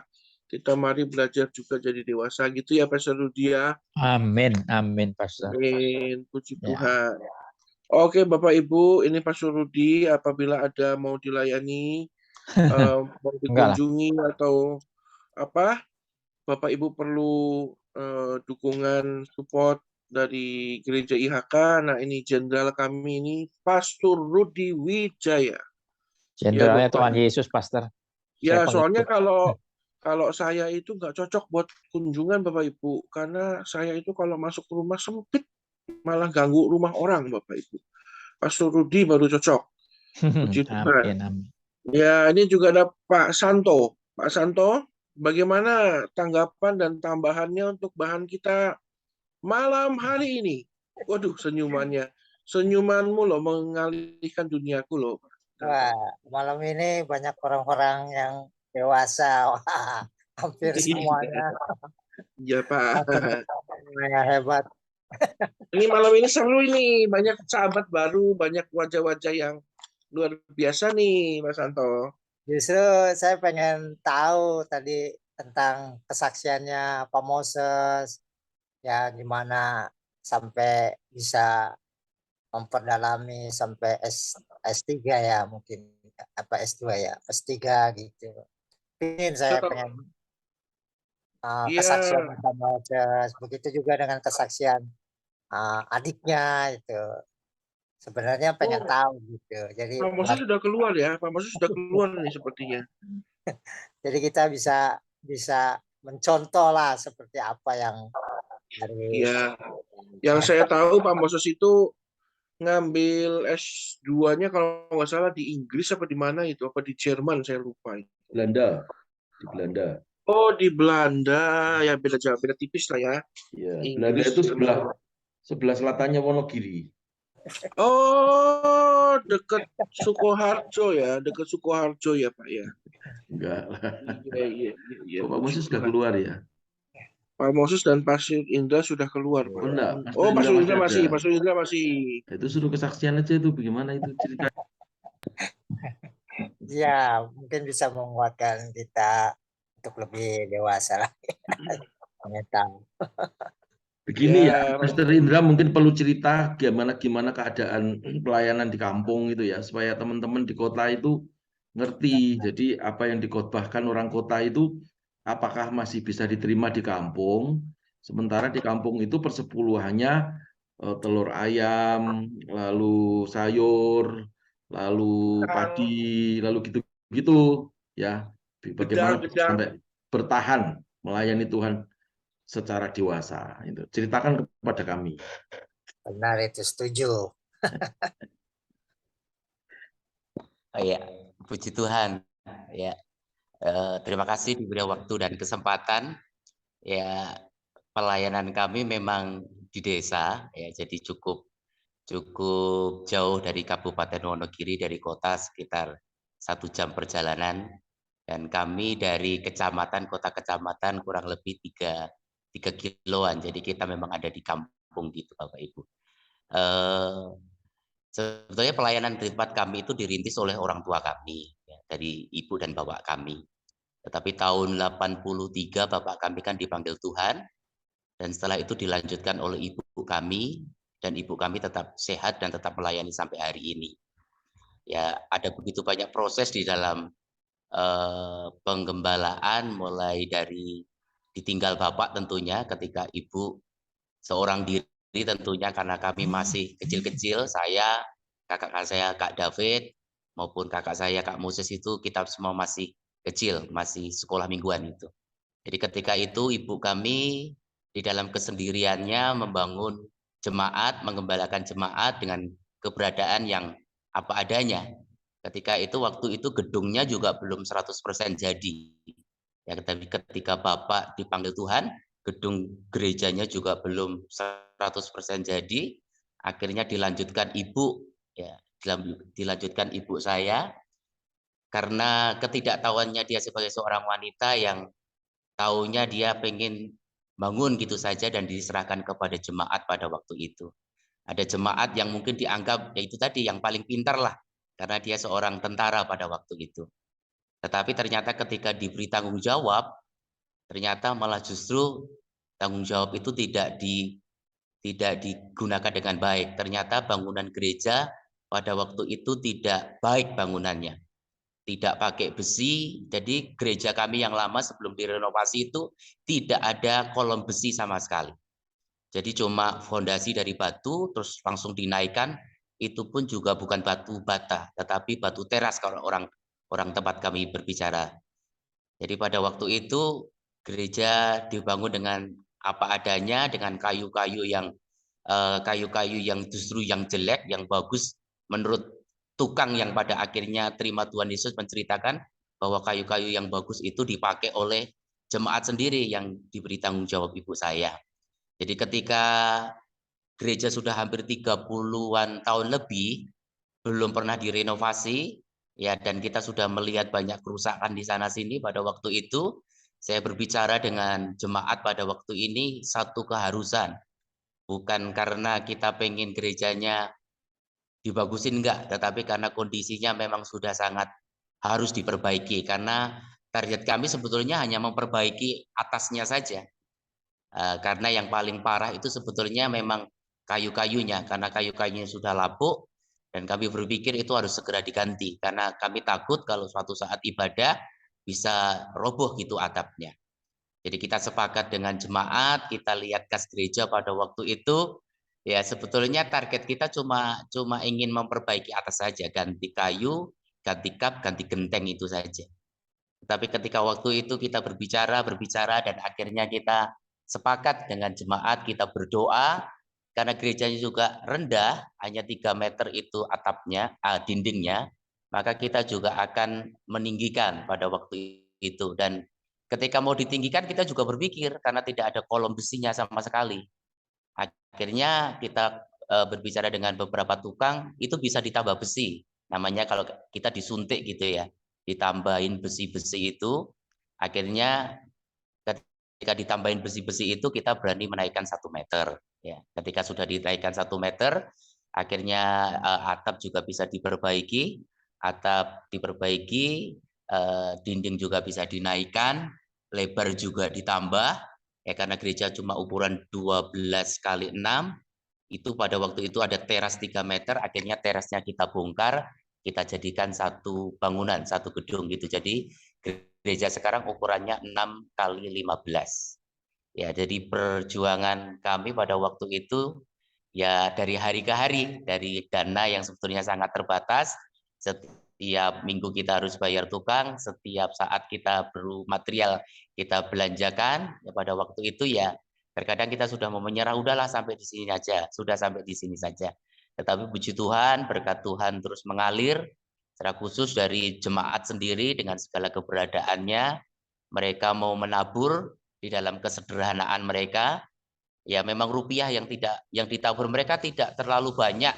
Kita mari belajar juga jadi dewasa gitu ya Pastor Rudi ya. Amin, amin, Pastor. Amin, puji Tuhan. Oke Bapak Ibu, ini Pastor Rudi, apabila ada mau dilayani, mau dikunjungi atau apa, Bapak Ibu perlu dukungan support dari Gereja IHK. Nah ini jenderal kami ini Pastor Rudi Wijaya. Jenderalnya ya, Tuhan Yesus, Pastor. Ya, soalnya kalau saya itu nggak cocok buat kunjungan Bapak Ibu, karena saya itu kalau masuk rumah sempit malah ganggu rumah orang Bapak Ibu. Pastor Rudi baru cocok. Puji Tuhan. Amin. Ya, ini juga ada Pak Santo. Pak Santo, bagaimana tanggapan dan tambahannya untuk bahan kita malam hari ini? Waduh, senyumannya. Senyumanmu loh mengalihkan duniaku loh. Wah, malam ini banyak orang-orang yang dewasa. Wah, hampir semuanya. Ya, Pak. Semuanya hebat. Ini malam ini seru ini. Banyak sahabat baru, banyak wajah-wajah yang luar biasa nih, Mas Santo. Justru saya pengen tahu tadi tentang kesaksiannya Pak Moses. Ya, gimana sampai bisa memperdalami sampai S3 ya mungkin, apa S2 ya, S3 gitu. Saya pengen kesaksian Pak Moses, begitu juga dengan kesaksian adiknya itu. Sebenarnya pengen tahu gitu. Jadi Pak Moses sudah keluar ya, Pak Moses sudah keluar nih sepertinya. Jadi kita bisa mencontoh lah seperti apa yang dari. Iya. Yang saya tahu Pak Moses itu ngambil S2-nya kalau nggak salah di Inggris apa di mana itu, apa di Jerman, saya lupa. Belanda, di Belanda. Oh, di Belanda, ya beda jauh, beda tipis lah ya. Ya, Belanda Inggris, itu Jerman. sebelah selatannya Wonogiri. Oh, deket Sukoharjo ya, deket Sukoharjo ya Pak ya. Enggak lah. Iya. Kok Pak Moses sudah keluar ya? Pak Moses dan Pak Indra sudah keluar Pak. Oh enggak, Mas Oh, Pak Indra Indra masih, ada. Pak Indra masih. Itu suruh kesaksian aja itu bagaimana itu cerita. Ya, mungkin bisa menguatkan kita untuk lebih dewasa lagi. Mental. Begini Ya, ya, Master Indra mungkin perlu cerita gimana keadaan pelayanan di kampung itu ya, supaya teman-teman di kota itu ngerti. Jadi apa yang dikhotbahkan orang kota itu apakah masih bisa diterima di kampung, sementara di kampung itu persepuluhannya telur ayam, lalu sayur, lalu padi, lalu gitu-gitu ya. Bagaimana bisa sampai bertahan melayani Tuhan secara dewasa itu. Ceritakan kepada kami. Benar itu, setuju. Oh ya, puji Tuhan. Ya, terima kasih diberi waktu dan kesempatan. Ya, pelayanan kami memang di desa, ya, jadi cukup jauh dari Kabupaten Wonogiri, dari kota sekitar 1 jam perjalanan. Dan kami dari kecamatan, kota kecamatan kurang lebih 3 kiloan. Jadi kita memang ada di kampung gitu Bapak Ibu. Sebetulnya pelayanan di tempat kami itu dirintis oleh orang tua kami, ya, dari ibu dan bapak kami. Tetapi tahun 83 bapak kami kan dipanggil Tuhan, dan setelah itu dilanjutkan oleh ibu kami, dan ibu kami tetap sehat dan tetap melayani sampai hari ini. Ya, ada begitu banyak proses di dalam penggembalaan, mulai dari ditinggal bapak tentunya ketika ibu seorang diri tentunya, karena kami masih kecil-kecil, saya, kakak saya Kak David, maupun kakak saya Kak Moses itu kita semua masih kecil, masih sekolah mingguan itu. Jadi ketika itu ibu kami di dalam kesendiriannya membangun jemaat, menggembalakan jemaat dengan keberadaan yang apa adanya. Ketika itu waktu itu gedungnya juga belum 100% jadi. Ya, tapi ketika Bapak dipanggil Tuhan, gedung gerejanya juga belum 100% jadi. Akhirnya dilanjutkan ibu, ya, dilanjutkan ibu saya, karena ketidaktahuannya dia sebagai seorang wanita yang taunya dia pengen bangun gitu saja dan diserahkan kepada jemaat pada waktu itu. Ada jemaat yang mungkin dianggap yaitu tadi yang paling pintar lah, karena dia seorang tentara pada waktu itu. Tetapi ternyata ketika diberi tanggung jawab, ternyata malah justru tanggung jawab itu tidak digunakan dengan baik. Ternyata bangunan gereja pada waktu itu tidak baik bangunannya. Tidak pakai besi, jadi gereja kami yang lama sebelum direnovasi itu tidak ada kolom besi sama sekali. Jadi cuma fondasi dari batu, terus langsung dinaikkan, itu pun juga bukan batu bata, tetapi batu teras kalau orang tempat kami berbicara. Jadi pada waktu itu gereja dibangun dengan apa adanya, dengan kayu-kayu yang justru yang jelek, yang bagus menurut tukang yang pada akhirnya terima Tuhan Yesus menceritakan bahwa kayu-kayu yang bagus itu dipakai oleh jemaat sendiri yang diberi tanggung jawab ibu saya. Jadi ketika gereja sudah hampir 30-an tahun lebih, belum pernah direnovasi, ya, dan kita sudah melihat banyak kerusakan di sana sini pada waktu itu, saya berbicara dengan jemaat pada waktu ini satu keharusan. Bukan karena kita pengen gerejanya dibagusin enggak, tetapi karena kondisinya memang sudah sangat harus diperbaiki, karena target kami sebetulnya hanya memperbaiki atasnya saja. Karena yang paling parah itu sebetulnya memang kayu-kayunya, karena kayu-kayunya sudah lapuk, dan kami berpikir itu harus segera diganti, karena kami takut kalau suatu saat ibadah bisa roboh gitu atapnya. Jadi kita sepakat dengan jemaat, kita lihat kas gereja pada waktu itu, ya sebetulnya target kita cuma ingin memperbaiki atas saja, ganti kayu, ganti kap, ganti genteng itu saja. Tapi ketika waktu itu kita berbicara dan akhirnya kita sepakat dengan jemaat, kita berdoa, karena gerejanya juga rendah, hanya 3 meter itu atapnya, dindingnya, maka kita juga akan meninggikan pada waktu itu. Dan ketika mau ditinggikan kita juga berpikir karena tidak ada kolom besinya sama sekali. Akhirnya kita berbicara dengan beberapa tukang, itu bisa ditambah besi. Namanya kalau kita disuntik gitu ya, ditambahin besi-besi itu, akhirnya ketika ditambahin besi-besi itu kita berani menaikkan 1 meter. Ya, ketika sudah dinaikkan 1 meter, akhirnya atap juga bisa diperbaiki, dinding juga bisa dinaikkan, lebar juga ditambah. Ya, karena gereja cuma ukuran 12 kali 6, itu pada waktu itu ada teras 3 meter, akhirnya terasnya kita bongkar, kita jadikan satu bangunan, satu gedung gitu. Jadi gereja sekarang ukurannya 6 kali 15. Ya, jadi perjuangan kami pada waktu itu ya dari hari ke hari, dari dana yang sebetulnya sangat terbatas, setiap minggu kita harus bayar tukang, setiap saat kita perlu material kita belanjakan, ya pada waktu itu ya terkadang kita sudah mau menyerah, udahlah sampai di sini saja, sudah sampai di sini saja. Tetapi puji Tuhan, berkat Tuhan terus mengalir, secara khusus dari jemaat sendiri dengan segala keberadaannya, mereka mau menabur di dalam kesederhanaan mereka. Ya memang rupiah yang ditabur mereka tidak terlalu banyak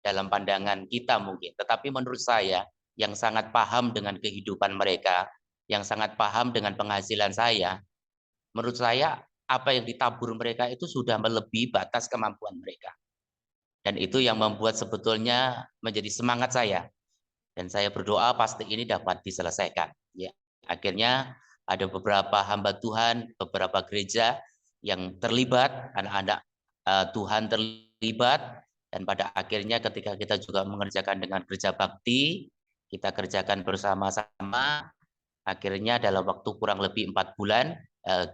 dalam pandangan kita mungkin, tetapi menurut saya yang sangat paham dengan kehidupan mereka, yang sangat paham dengan penghasilan saya, menurut saya apa yang ditabur mereka itu sudah melebihi batas kemampuan mereka. Dan itu yang membuat sebetulnya menjadi semangat saya. Dan saya berdoa pasti ini dapat diselesaikan. Ya, akhirnya ada beberapa hamba Tuhan, beberapa gereja yang terlibat, anak-anak Tuhan terlibat, dan pada akhirnya ketika kita juga mengerjakan dengan gereja bakti, kita kerjakan bersama-sama, akhirnya dalam waktu kurang lebih 4 bulan,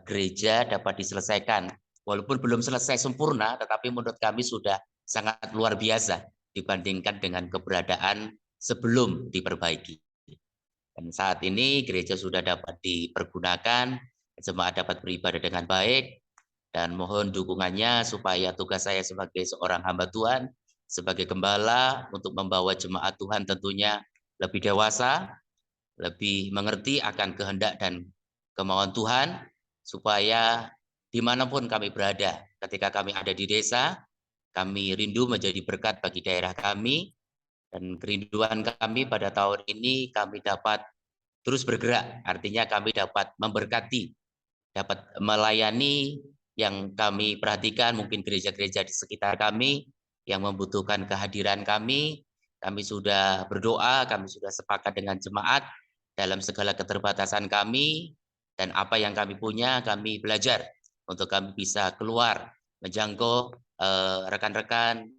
gereja dapat diselesaikan. Walaupun belum selesai sempurna, tetapi menurut kami sudah sangat luar biasa dibandingkan dengan keberadaan sebelum diperbaiki. Dan saat ini gereja sudah dapat dipergunakan, jemaat dapat beribadah dengan baik, dan mohon dukungannya supaya tugas saya sebagai seorang hamba Tuhan, sebagai gembala untuk membawa jemaat Tuhan tentunya lebih dewasa, lebih mengerti akan kehendak dan kemauan Tuhan, supaya dimanapun kami berada, ketika kami ada di desa, kami rindu menjadi berkat bagi daerah kami, dan kerinduan kami pada tahun ini kami dapat terus bergerak, artinya kami dapat memberkati, dapat melayani yang kami perhatikan, mungkin gereja-gereja di sekitar kami yang membutuhkan kehadiran kami. Kami sudah berdoa, kami sudah sepakat dengan jemaat dalam segala keterbatasan kami, dan apa yang kami punya kami belajar untuk kami bisa keluar menjangkau rekan-rekan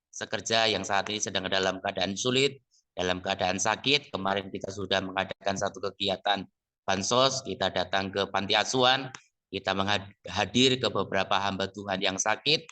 sekerja yang saat ini sedang dalam keadaan sulit, dalam keadaan sakit. Kemarin kita sudah mengadakan satu kegiatan bansos, kita datang ke panti asuhan, kita hadir ke beberapa hamba Tuhan yang sakit.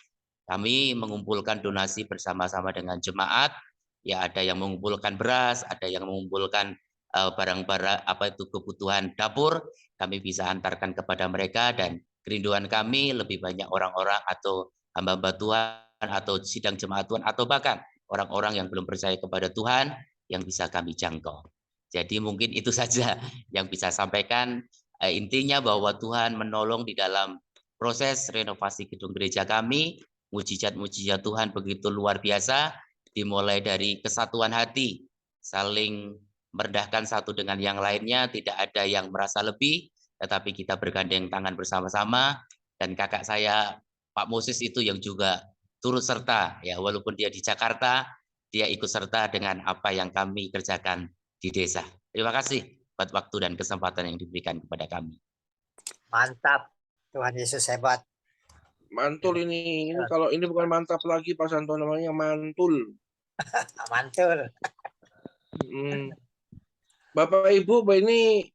Kami mengumpulkan donasi bersama-sama dengan jemaat. Ya, ada yang mengumpulkan beras, ada yang mengumpulkan barang-barang kebutuhan dapur, kami bisa antarkan kepada mereka, dan kerinduan kami lebih banyak orang-orang atau hamba-hamba Tuhan atau sidang jemaat Tuhan atau bahkan orang-orang yang belum percaya kepada Tuhan yang bisa kami jangkau. Jadi mungkin itu saja yang bisa sampaikan. Intinya bahwa Tuhan menolong di dalam proses renovasi gedung gereja kami. Mujizat-mujizat Tuhan begitu luar biasa, dimulai dari kesatuan hati, saling merendahkan satu dengan yang lainnya, tidak ada yang merasa lebih, tetapi kita bergandeng tangan bersama-sama. Dan kakak saya Pak Moses itu yang juga turut serta, ya walaupun dia di Jakarta, dia ikut serta dengan apa yang kami kerjakan di desa. Terima kasih buat waktu dan kesempatan yang diberikan kepada kami. Mantap, Tuhan Yesus hebat. Mantul ini kalau ini bukan mantap lagi Pak Santo, namanya mantul. Mantul. Bapak Ibu, ini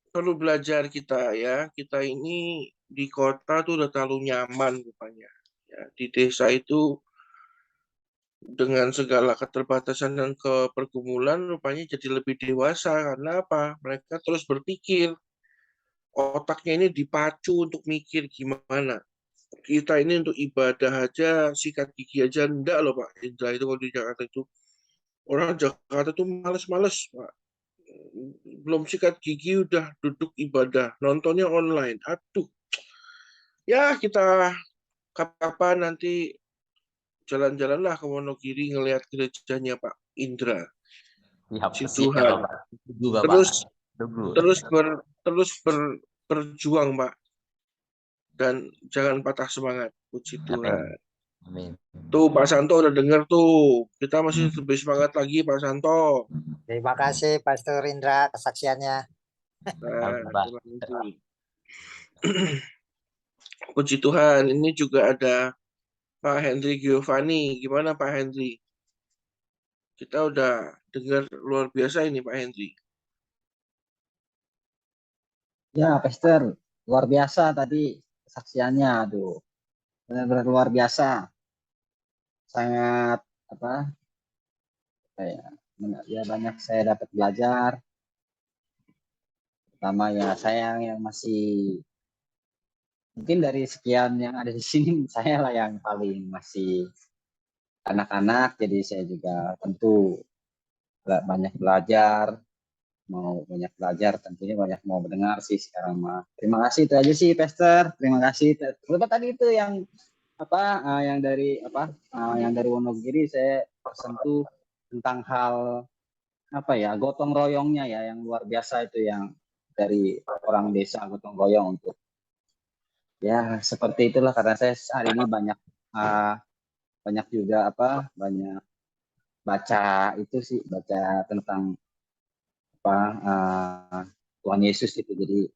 perlu belajar kita ya. Kita ini di kota tuh udah terlalu nyaman rupanya. Ya, di desa itu dengan segala keterbatasan dan kepergumulan rupanya jadi lebih dewasa. Karena apa? Mereka terus berpikir. Otaknya ini dipacu untuk mikir gimana kita ini untuk ibadah aja, sikat gigi aja enggak loh Pak Indra, itu kalau di Jakarta itu. Orang Jakarta tuh males-males Pak. Belum sikat gigi udah duduk ibadah, nontonnya online. Aduh. Ya kita kapan nanti jalan-jalanlah ke Wonogiri ngelihat gerejanya Pak Indra. Siap, Si siap Tuhan. Bapak. Tunggu Bapak. Terus Tunggu. berjuang Pak. Dan jangan patah semangat. Puji Tuhan. Amin. Tuh Pak Santo udah dengar tuh. Kita masih lebih semangat lagi Pak Santo. Terima kasih Pastor Indra kesaksiannya. Nah, Pak. terima kasih. Puji Tuhan, ini juga ada Pak Henry Giovanni. Gimana Pak Henry? Kita udah dengar luar biasa ini Pak Henry. Ya, Pastor, luar biasa tadi kesaksiannya, aduh, benar-benar luar biasa, sangat apa? Ya banyak saya dapat belajar. Pertama ya saya yang masih mungkin dari sekian yang ada di sini saya lah yang paling masih anak-anak, jadi saya juga tentu banyak belajar. Mau banyak belajar tentunya banyak mau mendengar sih sekarang mah. Terima kasih itu aja sih Pastor. Terima kasih. Terus tadi itu yang yang dari yang dari Wonogiri saya tersentuh tentang hal gotong royongnya ya yang luar biasa itu yang dari orang desa gotong royong untuk ya seperti itulah karena saya hari ini banyak juga banyak baca itu sih baca tentang Tuhan Yesus itu. Jadi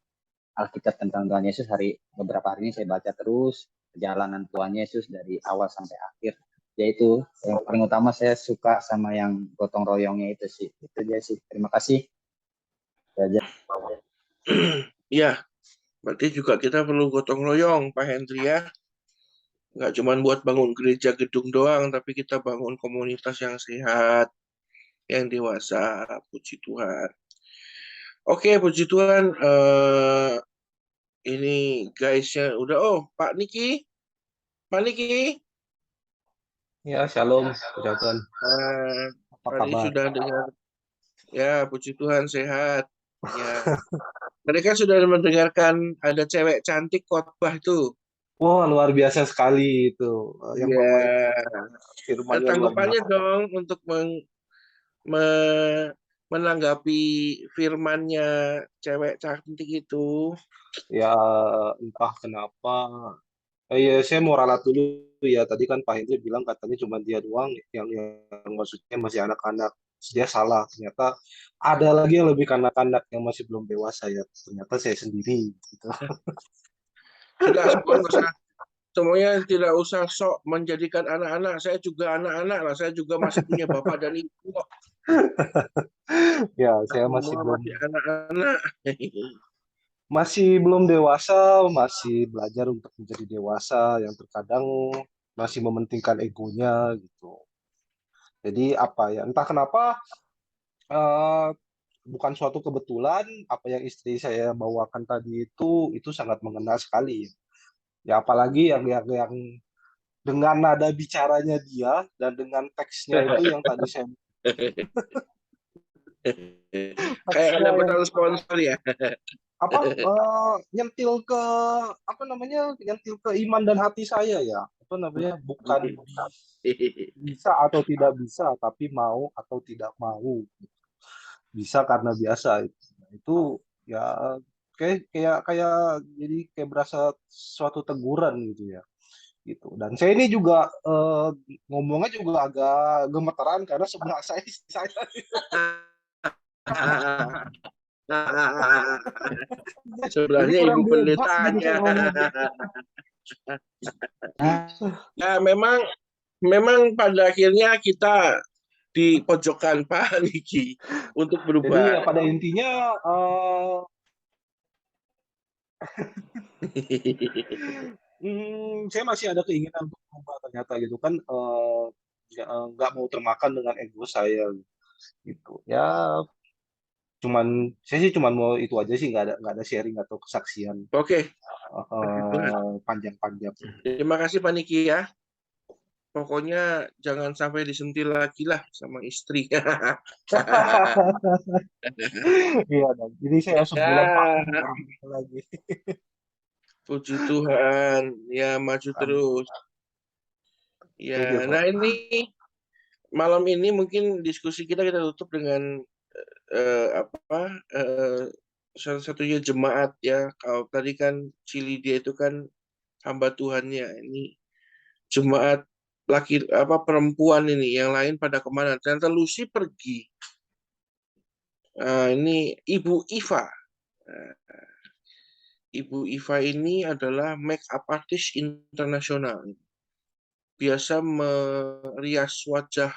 Alkitab tentang Tuhan Yesus beberapa hari ini saya baca terus perjalanan Tuhan Yesus dari awal sampai akhir. Yaitu yang paling utama saya suka sama yang gotong royongnya itu sih. Itu aja sih. Terima kasih. Ya, berarti juga kita perlu gotong royong Pak Henry ya. Nggak cuma buat bangun gereja gedung doang, tapi kita bangun komunitas yang sehat, yang dewasa. Puji Tuhan. Oke, puji Tuhan. Ini guysnya udah. Oh, Pak Niki. Ya, shalom, puji Tuhan. Tadi sudah dengar. Ya, puji Tuhan sehat. Ya. Mereka sudah mendengarkan ada cewek cantik khotbah itu. Wah, luar biasa sekali itu. Yang firmannya tanggapannya dong untuk menanggapi firmannya cewek cantik itu. Ya, entah kenapa. Ya, saya mau ralat dulu ya. Tadi kan Pak Hendri bilang katanya cuma dia doang yang maksudnya masih anak-anak. Dia salah. Ternyata ada lagi yang lebih kanak-kanak yang masih belum dewasa ya. Ternyata saya sendiri. Gitu. Semuanya tidak usah sok menjadikan anak-anak. Saya juga anak-anak lah. Saya juga masih punya bapak dan ibu. Ya, saya masih anak-anak. Masih belum dewasa, masih belajar untuk menjadi dewasa yang terkadang masih mementingkan egonya gitu. Jadi entah kenapa bukan suatu kebetulan apa yang istri saya bawakan tadi itu sangat mengena sekali. Ya apalagi yang dengan nada bicaranya dia dan dengan teksnya itu yang tadi saya kayak ada betul sponsor ya. Nyentil ke nyentil ke iman dan hati saya ya. Bukan bisa atau tidak bisa, tapi mau atau tidak mau. Bisa karena biasa itu ya kayak jadi kayak berasa suatu teguran gitu ya gitu. Dan saya ini juga ngomongnya juga agak gemeteran karena sebelah saya sebelahnya ibu pendetanya. Ya memang pada akhirnya kita di pojokan Pak Niki untuk berubah. Jadi pada intinya saya masih ada keinginan untuk berubah ternyata gitu kan, nggak mau termakan dengan ego saya gitu ya. Saya sih cuman mau itu aja sih, nggak ada sharing atau kesaksian. Oke. panjang-panjang. Terima kasih Pak Niki ya. Pokoknya jangan sampai disentil lagi lah sama istri. Iya dong. Jadi saya sebulan vakum lagi. Puji Tuhan, ya maju terus. Ya, Setuju, Pak. nah ini malam ini mungkin diskusi kita tutup dengan satu-satunya jemaat ya. Kalau tadi kan Cilidia itu kan hamba Tuhannya. Ini jemaat perempuan ini, yang lain pada kemana? Ternyata Lucy pergi. Ini Ibu Iva. Ibu Iva ini adalah make up artist internasional. Biasa merias wajah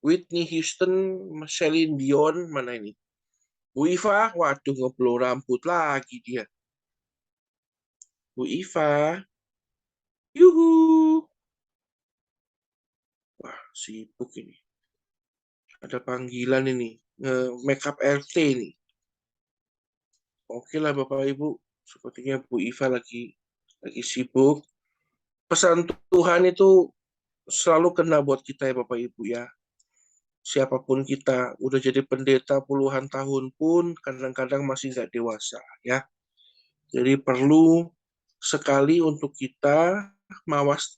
Whitney Houston, Celine Dion, mana ini? Bu Iva, waduh ngeblow rambut lagi dia. Bu Iva, yuhu. Wah, sibuk ini. Ada panggilan ini, makeup RT ini. Oke lah Bapak Ibu, sepertinya Bu Iva lagi sibuk. Pesan Tuhan itu selalu kena buat kita ya Bapak Ibu ya. Siapapun kita, udah jadi pendeta puluhan tahun pun kadang-kadang masih nggak dewasa ya. Jadi perlu sekali untuk kita mawas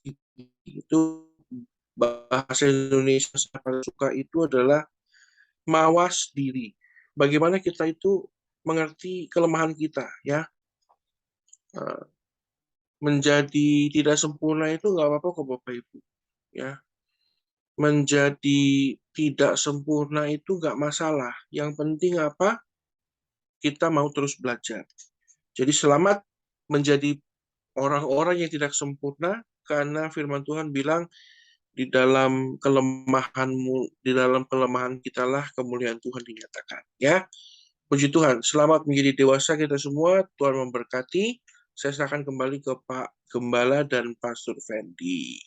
itu, bahasa Indonesia saya suka itu adalah mawas diri. Bagaimana kita itu mengerti kelemahan kita ya. Menjadi tidak sempurna itu nggak apa-apa kok Bapak Ibu ya. Menjadi tidak sempurna itu nggak masalah. Yang penting apa? Kita mau terus belajar. Jadi selamat menjadi orang-orang yang tidak sempurna, karena firman Tuhan bilang di dalam kelemahanmu, di dalam kelemahan kitalah kemuliaan Tuhan dinyatakan. Ya, puji Tuhan. Selamat menjadi dewasa kita semua. Tuhan memberkati. Saya serahkan kembali ke Pak Gembala dan Pastor Fendi.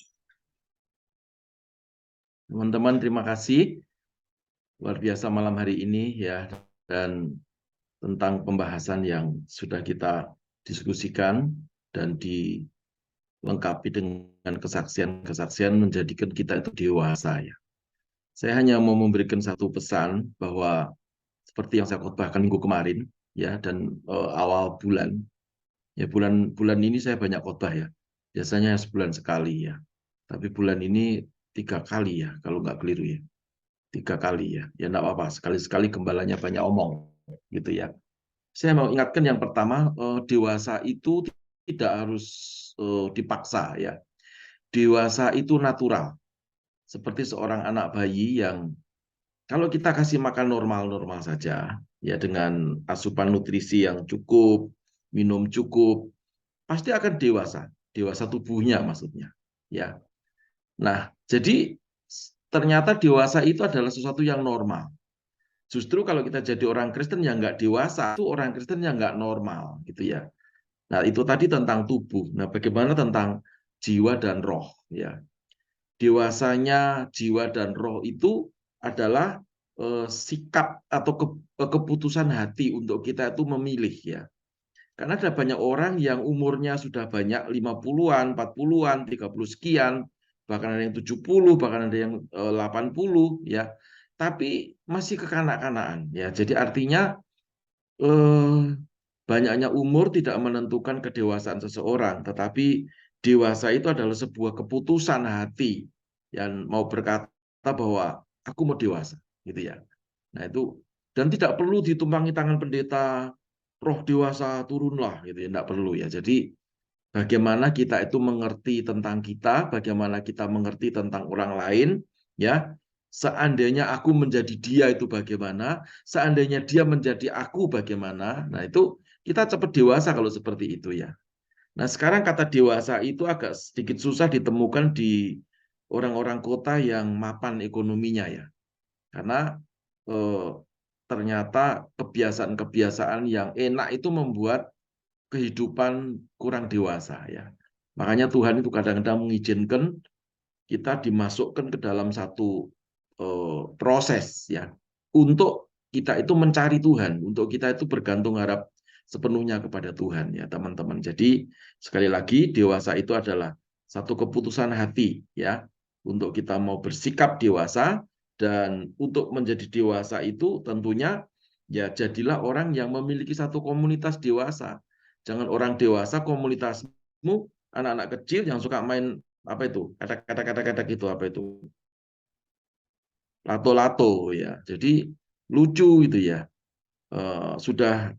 Teman-teman, terima kasih. Luar biasa malam hari ini ya, dan tentang pembahasan yang sudah kita diskusikan dan dilengkapi dengan kesaksian-kesaksian menjadikan kita itu dewasa ya. Saya hanya mau memberikan satu pesan bahwa seperti yang saya khotbahkan minggu kemarin ya, dan awal bulan ya, bulan ini saya banyak khotbah ya. Biasanya sebulan sekali ya. Tapi bulan ini 3 kali ya, kalau nggak keliru ya. 3 kali ya. Ya nggak apa-apa, sekali-sekali gembalanya banyak omong gitu ya. Saya mau ingatkan yang pertama, dewasa itu tidak harus dipaksa ya. Dewasa itu natural. Seperti seorang anak bayi yang kalau kita kasih makan normal-normal saja, ya dengan asupan nutrisi yang cukup, minum cukup, pasti akan dewasa tubuhnya maksudnya. Ya. Nah, jadi ternyata dewasa itu adalah sesuatu yang normal. Justru kalau kita jadi orang Kristen yang nggak dewasa, itu orang Kristen yang nggak normal, gitu ya. Nah, itu tadi tentang tubuh. Nah, bagaimana tentang jiwa dan roh, ya. Dewasanya jiwa dan roh itu adalah sikap atau keputusan hati untuk kita itu memilih ya. Karena ada banyak orang yang umurnya sudah banyak 50-an, 40-an, 30 sekian, bahkan ada yang 70, bahkan ada yang 80 ya. Tapi masih kekanak-kanakan ya. Jadi artinya banyaknya umur tidak menentukan kedewasaan seseorang, tetapi dewasa itu adalah sebuah keputusan hati yang mau berkata bahwa aku mau dewasa, gitu ya. Nah itu, dan tidak perlu ditumpangi tangan pendeta, roh dewasa turunlah, gitu ya, tidak perlu ya. Jadi bagaimana kita itu mengerti tentang kita, bagaimana kita mengerti tentang orang lain, ya. Seandainya aku menjadi dia itu bagaimana, seandainya dia menjadi aku bagaimana. Nah itu kita cepat dewasa kalau seperti itu ya. Nah sekarang kata dewasa itu agak sedikit susah ditemukan di orang-orang kota yang mapan ekonominya ya. Karena ternyata kebiasaan-kebiasaan yang enak itu membuat kehidupan kurang dewasa ya. Makanya Tuhan itu kadang-kadang mengizinkan kita dimasukkan ke dalam satu proses ya, untuk kita itu mencari Tuhan, untuk kita itu bergantung harap sepenuhnya kepada Tuhan ya teman-teman. Jadi sekali lagi dewasa itu adalah satu keputusan hati ya untuk kita mau bersikap dewasa, dan untuk menjadi dewasa itu tentunya ya jadilah orang yang memiliki satu komunitas dewasa. Jangan orang dewasa komunitasmu anak-anak kecil yang suka main apa itu kata-kata gitu, apa itu lato-lato ya. Jadi lucu gitu ya. Sudah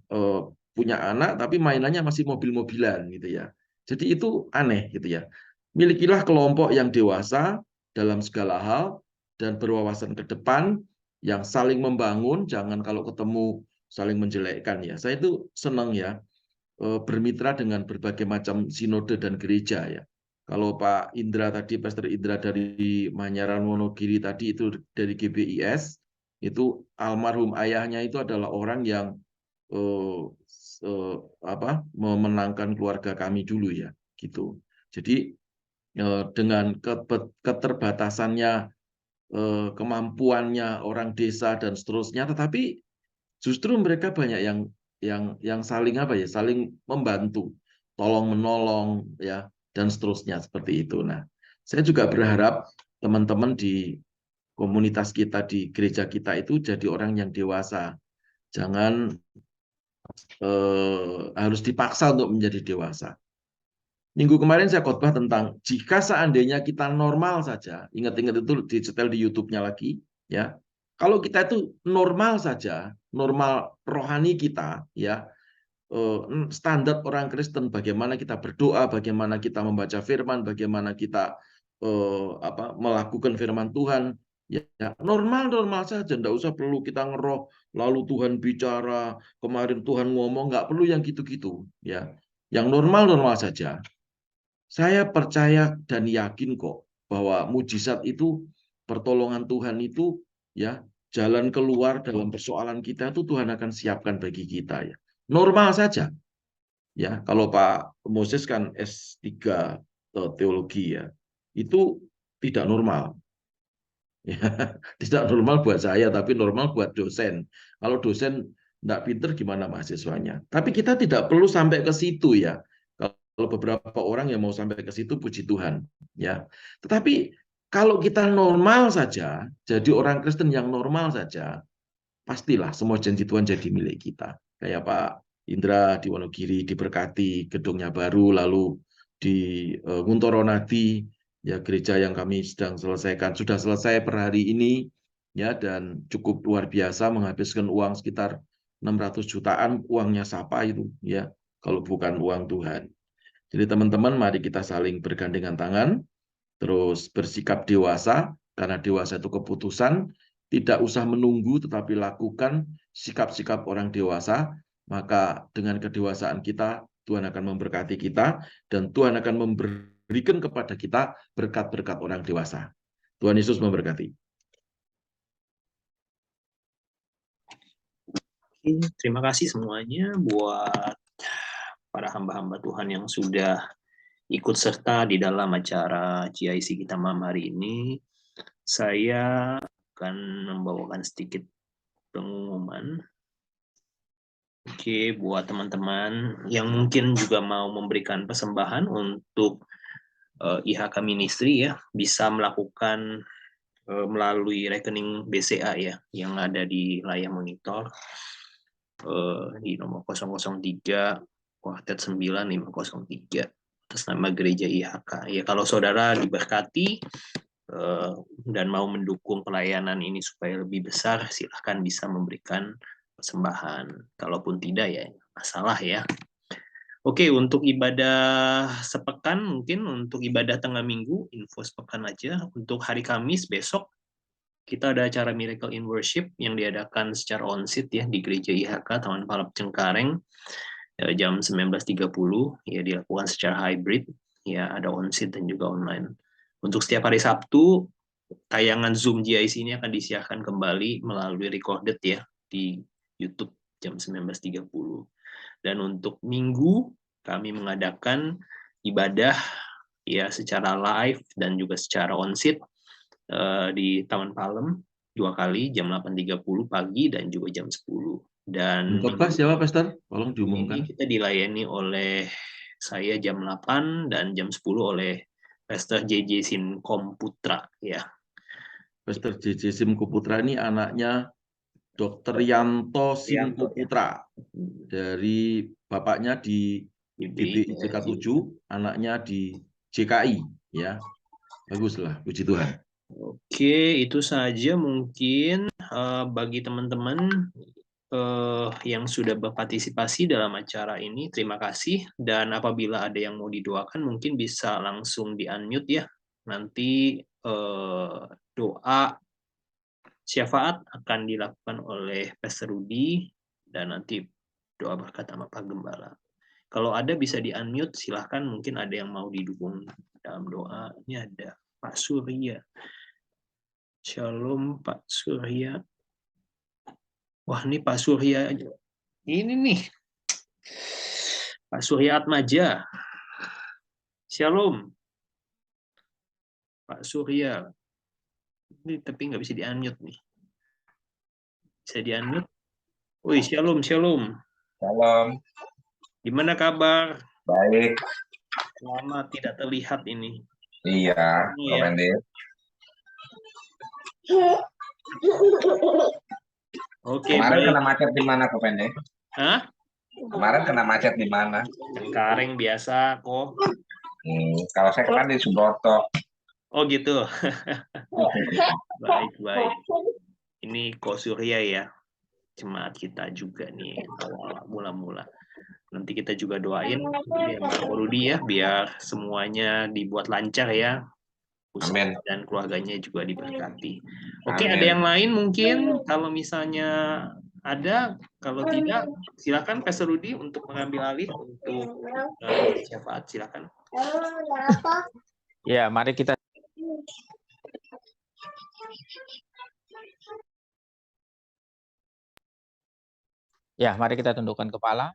punya anak tapi mainannya masih mobil-mobilan gitu ya. Jadi itu aneh gitu ya. Milikilah kelompok yang dewasa dalam segala hal dan berwawasan ke depan, yang saling membangun, jangan kalau ketemu saling menjelekkan ya. Saya itu senang ya bermitra dengan berbagai macam sinode dan gereja ya. Kalau Pak Indra tadi, Pastor Indra dari Manyaran Wonogiri tadi itu dari GBIS, itu almarhum ayahnya itu adalah orang yang memenangkan keluarga kami dulu ya, gitu. Jadi dengan keterbatasannya, kemampuannya orang desa dan seterusnya, tetapi justru mereka banyak yang saling saling membantu, tolong menolong ya, dan seterusnya seperti itu. Nah, saya juga berharap teman-teman di komunitas kita, di gereja kita itu jadi orang yang dewasa. Jangan harus dipaksa untuk menjadi dewasa. Minggu kemarin saya khotbah tentang jika seandainya kita normal saja, ingat-ingat itu dicetel di YouTube-nya lagi, ya. Kalau kita itu normal saja, normal rohani kita, ya, standar orang Kristen, bagaimana kita berdoa, bagaimana kita membaca firman, bagaimana kita melakukan firman Tuhan, ya normal saja, tidak usah perlu kita ngeroh, lalu Tuhan bicara, kemarin Tuhan ngomong, nggak perlu yang gitu-gitu, ya. Yang normal saja. Saya percaya dan yakin kok bahwa mujizat itu, pertolongan Tuhan itu, ya, jalan keluar dalam persoalan kita itu Tuhan akan siapkan bagi kita ya. Normal saja. Ya, kalau Pak Moses kan S3 teologi ya. Itu tidak normal. Ya, tidak normal buat saya, tapi normal buat dosen. Kalau dosen tidak pinter gimana mahasiswanya? Tapi kita tidak perlu sampai ke situ ya. Kalau beberapa orang yang mau sampai ke situ, puji Tuhan, ya. Tetapi kalau kita normal saja, jadi orang Kristen yang normal saja, pastilah semua janji Tuhan jadi milik kita. Kayak Pak Indra di Wonogiri diberkati, gedungnya baru, lalu di Nguntoronadi, ya gereja yang kami sedang selesaikan, sudah selesai per hari ini, ya, dan cukup luar biasa menghabiskan uang sekitar 600 jutaan, uangnya siapa itu, ya, kalau bukan uang Tuhan. Jadi teman-teman, mari kita saling bergandengan tangan, terus bersikap dewasa, karena dewasa itu keputusan, tidak usah menunggu, tetapi lakukan sikap-sikap orang dewasa, maka dengan kedewasaan kita, Tuhan akan memberkati kita, dan Tuhan akan memberikan kepada kita berkat-berkat orang dewasa. Tuhan Yesus memberkati. Terima kasih semuanya buat para hamba-hamba Tuhan yang sudah ikut serta di dalam acara GIC kita malam hari ini. Saya akan membawakan sedikit pengumuman. Oke, buat teman-teman yang mungkin juga mau memberikan persembahan untuk IHK Ministry ya, bisa melakukan melalui rekening BCA ya, yang ada di layar monitor di nomor 003 kuartet 9503 atas nama Gereja IHK. Ya, kalau saudara diberkati dan mau mendukung pelayanan ini supaya lebih besar, silahkan bisa memberikan persembahan. Kalaupun tidak ya masalah ya. Oke, untuk ibadah sepekan, mungkin untuk ibadah tengah minggu, info sepekan aja. Untuk hari Kamis besok, kita ada acara Miracle in Worship yang diadakan secara on-site ya di Gereja IHK Taman Palap Cengkareng. Jam 19.30 ya, dilakukan secara hybrid ya, ada on-site dan juga online. Untuk setiap hari Sabtu tayangan Zoom GIC ini akan disiarkan kembali melalui recorded ya di YouTube jam 19.30. Dan untuk Minggu kami mengadakan ibadah ya secara live dan juga secara on-site di Taman Palem 2 kali, jam 8.30 pagi dan juga jam 10. Dan Khotbah siapa, Pastor? Tolong ini diumumkan. kita dilayani oleh saya jam 8 dan jam 10 oleh Pastor JJ Simkom Putra ya. Pastor JJ Simko Putra ini anaknya Dr. Yanto Simko Putra. Dari bapaknya di GBI JK7, anaknya di JKI ya. Baguslah, puji Tuhan. Oke, itu saja mungkin bagi teman-teman yang sudah berpartisipasi dalam acara ini. Terima kasih. Dan apabila ada yang mau didoakan, mungkin bisa langsung di-unmute ya. Nanti doa syafaat akan dilakukan oleh Pastor Rudy dan nanti doa berkat sama Pak Gembala. Kalau ada bisa di-unmute, silahkan. Mungkin ada yang mau didukung dalam doa. Ini ada Pak Surya. Shalom Pak Surya. Wah, ini Pak Surya. Ini nih. Pak Surya Atmaja. Shalom. Pak Surya. Ini tapi nggak bisa di-unmute nih. Bisa di-unmute? Wih, shalom, shalom. Salam. Gimana kabar? Baik. Lama tidak terlihat ini. Iya, Iya. Pendek. Oke, Kemarin baik. kena macet di mana, Ko Pendek? Hah? Kemarin kena macet di mana? Cengkareng biasa kok. Kalau saya kan di Subroto. Oh gitu. Baik, baik. Ini Ko Surya ya. Jemaat kita juga nih awal mula-mula. Nanti kita juga doain Pak Rudi ya biar semuanya dibuat lancar ya. Amin. Dan keluarganya juga diberkati. Oke, Amin. ada yang lain mungkin kalau misalnya ada, kalau tidak silakan Pastor Rudi untuk mengambil alih untuk syafaat, silakan. Ya, mari kita tundukkan kepala.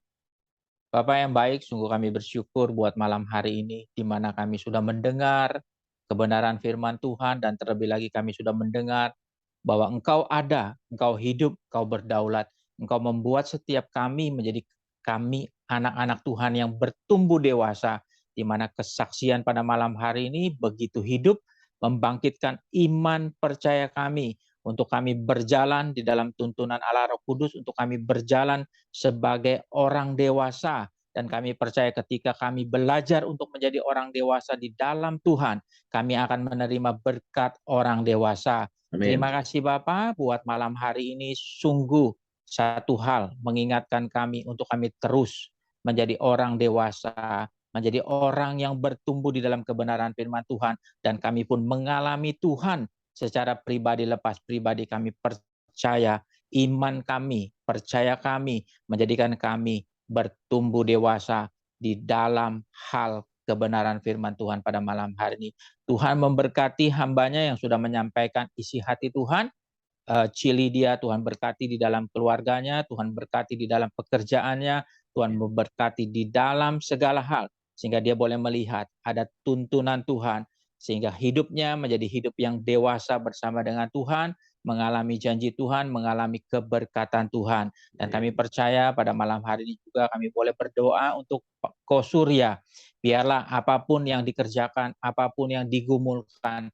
Bapak yang baik, sungguh kami bersyukur buat malam hari ini, di mana kami sudah mendengar kebenaran firman Tuhan, dan terlebih lagi kami sudah mendengar bahwa Engkau ada, Engkau hidup, Engkau berdaulat, Engkau membuat setiap kami menjadi kami anak-anak Tuhan yang bertumbuh dewasa, di mana kesaksian pada malam hari ini begitu hidup, membangkitkan iman percaya kami, untuk kami berjalan di dalam tuntunan Allah Roh Kudus, untuk kami berjalan sebagai orang dewasa. Dan kami percaya ketika kami belajar untuk menjadi orang dewasa di dalam Tuhan, kami akan menerima berkat orang dewasa. Amin. Terima kasih Bapak buat malam hari ini. Sungguh satu hal mengingatkan kami untuk kami terus menjadi orang dewasa, menjadi orang yang bertumbuh di dalam kebenaran firman Tuhan. Dan kami pun mengalami Tuhan secara pribadi lepas pribadi. Kami percaya iman kami, percaya kami, menjadikan kami bertumbuh dewasa di dalam hal kebenaran firman Tuhan pada malam hari ini. Tuhan memberkati hambanya yang sudah menyampaikan isi hati Tuhan. Cilidia, Tuhan berkati di dalam keluarganya, Tuhan berkati di dalam pekerjaannya, Tuhan memberkati di dalam segala hal, sehingga dia boleh melihat ada tuntunan Tuhan, sehingga hidupnya menjadi hidup yang dewasa bersama dengan Tuhan, mengalami janji Tuhan, mengalami keberkatan Tuhan. Dan kami percaya pada malam hari ini juga kami boleh berdoa untuk Ko Surya. Biarlah apapun yang dikerjakan, apapun yang digumulkan,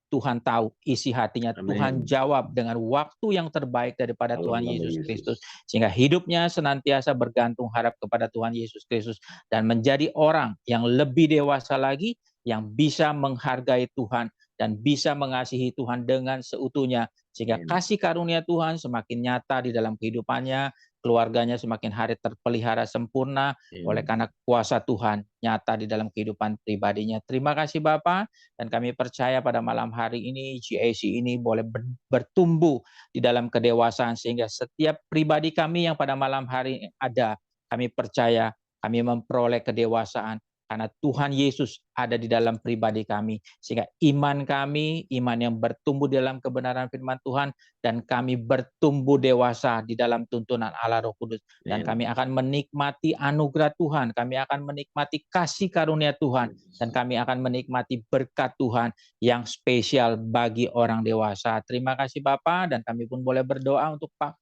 Tuhan tahu isi hatinya. Amin. Tuhan jawab dengan waktu yang terbaik daripada Tuhan Yesus Kristus, sehingga hidupnya senantiasa bergantung harap kepada Tuhan Yesus Kristus, dan menjadi orang yang lebih dewasa lagi, yang bisa menghargai Tuhan dan bisa mengasihi Tuhan dengan seutuhnya, sehingga kasih karunia Tuhan semakin nyata di dalam kehidupannya, keluarganya semakin hari terpelihara sempurna oleh karena kuasa Tuhan nyata di dalam kehidupan pribadinya. Terima kasih Bapak, dan kami percaya pada malam hari ini GAC ini boleh bertumbuh di dalam kedewasaan, sehingga setiap pribadi kami yang pada malam hari ini ada, kami percaya kami memperoleh kedewasaan karena Tuhan Yesus ada di dalam pribadi kami, sehingga iman kami, iman yang bertumbuh dalam kebenaran firman Tuhan, dan kami bertumbuh dewasa di dalam tuntunan Allah Roh Kudus. Dan kami akan menikmati anugerah Tuhan, kami akan menikmati kasih karunia Tuhan, dan kami akan menikmati berkat Tuhan yang spesial bagi orang dewasa. Terima kasih Bapak, dan kami pun boleh berdoa untuk Pak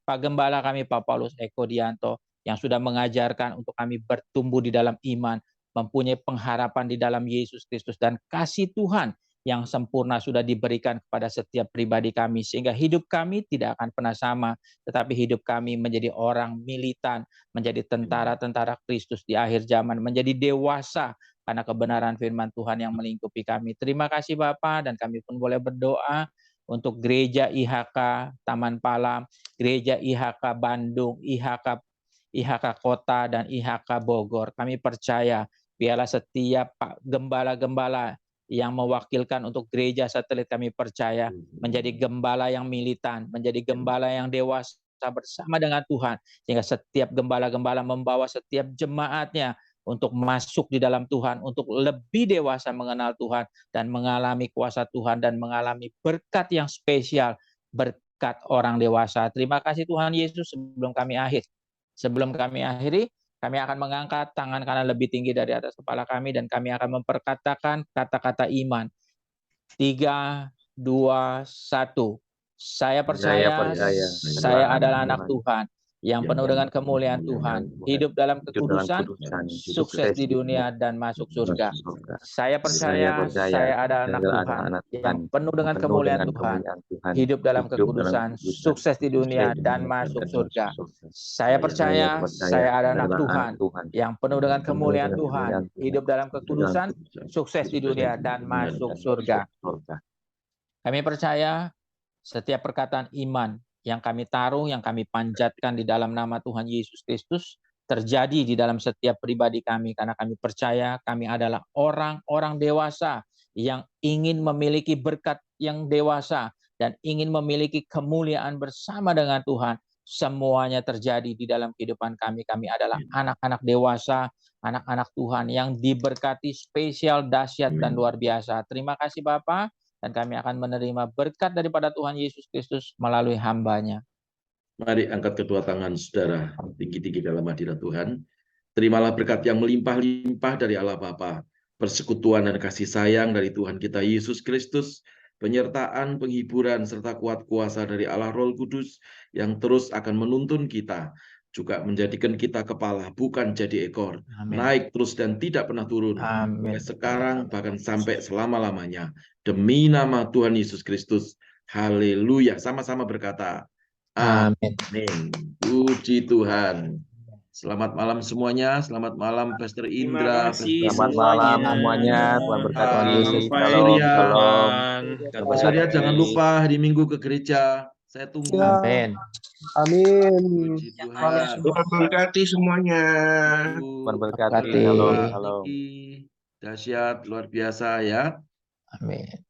Pak Gembala kami, Pak Paulus Eko Dianto, yang sudah mengajarkan untuk kami bertumbuh di dalam iman, mempunyai pengharapan di dalam Yesus Kristus, dan kasih Tuhan yang sempurna sudah diberikan kepada setiap pribadi kami, sehingga hidup kami tidak akan pernah sama, tetapi hidup kami menjadi orang militan, menjadi tentara-tentara Kristus di akhir zaman, menjadi dewasa karena kebenaran firman Tuhan yang melingkupi kami. Terima kasih Bapak, dan kami pun boleh berdoa untuk gereja IHK Taman Palam, gereja IHK Bandung, IHK Kota, dan IHK Bogor. Kami percaya biarlah setiap Pak Gembala-gembala yang mewakilkan untuk gereja satelit, kami percaya menjadi gembala yang militan, menjadi gembala yang dewasa bersama dengan Tuhan, sehingga setiap gembala-gembala membawa setiap jemaatnya untuk masuk di dalam Tuhan, untuk lebih dewasa mengenal Tuhan dan mengalami kuasa Tuhan dan mengalami berkat yang spesial, berkat orang dewasa. Terima kasih Tuhan Yesus. Sebelum kami akhiri, kami akan mengangkat tangan kanan lebih tinggi dari atas kepala kami, dan kami akan memperkatakan kata-kata iman. 3, 2, 1. Saya percaya saya adalah anak Tuhan yang penuh dengan kemuliaan Tuhan, hidup dalam kekudusan, sukses di dunia, dan masuk surga. Saya percaya saya adalah anak Tuhan yang penuh dengan kemuliaan Tuhan, hidup dalam kekudusan, sukses di dunia, dan masuk surga. Saya percaya saya adalah anak Tuhan yang penuh dengan kemuliaan Tuhan, hidup dalam kekudusan, sukses di dunia, dan masuk surga. Kami percaya setiap perkataan iman yang kami taruh, yang kami panjatkan di dalam nama Tuhan Yesus Kristus terjadi di dalam setiap pribadi kami, karena kami percaya kami adalah orang-orang dewasa yang ingin memiliki berkat yang dewasa dan ingin memiliki kemuliaan bersama dengan Tuhan. Semuanya terjadi di dalam kehidupan kami. Kami adalah anak-anak dewasa, anak-anak Tuhan yang diberkati spesial, dahsyat, dan luar biasa. Terima kasih Bapak. Dan kami akan menerima berkat daripada Tuhan Yesus Kristus melalui hamba-Nya. Mari angkat kedua tangan saudara tinggi-tinggi dalam hadirat Tuhan. Terimalah berkat yang melimpah-limpah dari Allah Bapa, persekutuan dan kasih sayang dari Tuhan kita Yesus Kristus, penyertaan, penghiburan, serta kuat kuasa dari Allah Roh Kudus yang terus akan menuntun kita, juga menjadikan kita kepala, bukan jadi ekor. Amin. Naik terus dan tidak pernah turun. Amin. Mulai sekarang bahkan sampai selama-lamanya. Demi nama Tuhan Yesus Kristus. Haleluya. Sama-sama berkata, Amin. amin. Puji Tuhan. Selamat malam semuanya. Selamat malam Pastor Indra. Selamat malam semuanya. Tuhan berkati Tuhan Yesus. Pak Surya, jangan lupa hari Minggu ke gereja. Saya tunggu. Amin. Amin. Puji Tuhan. Tuhan berkati semuanya. Tuhan berkati. Dahsyat, luar biasa ya. Amin.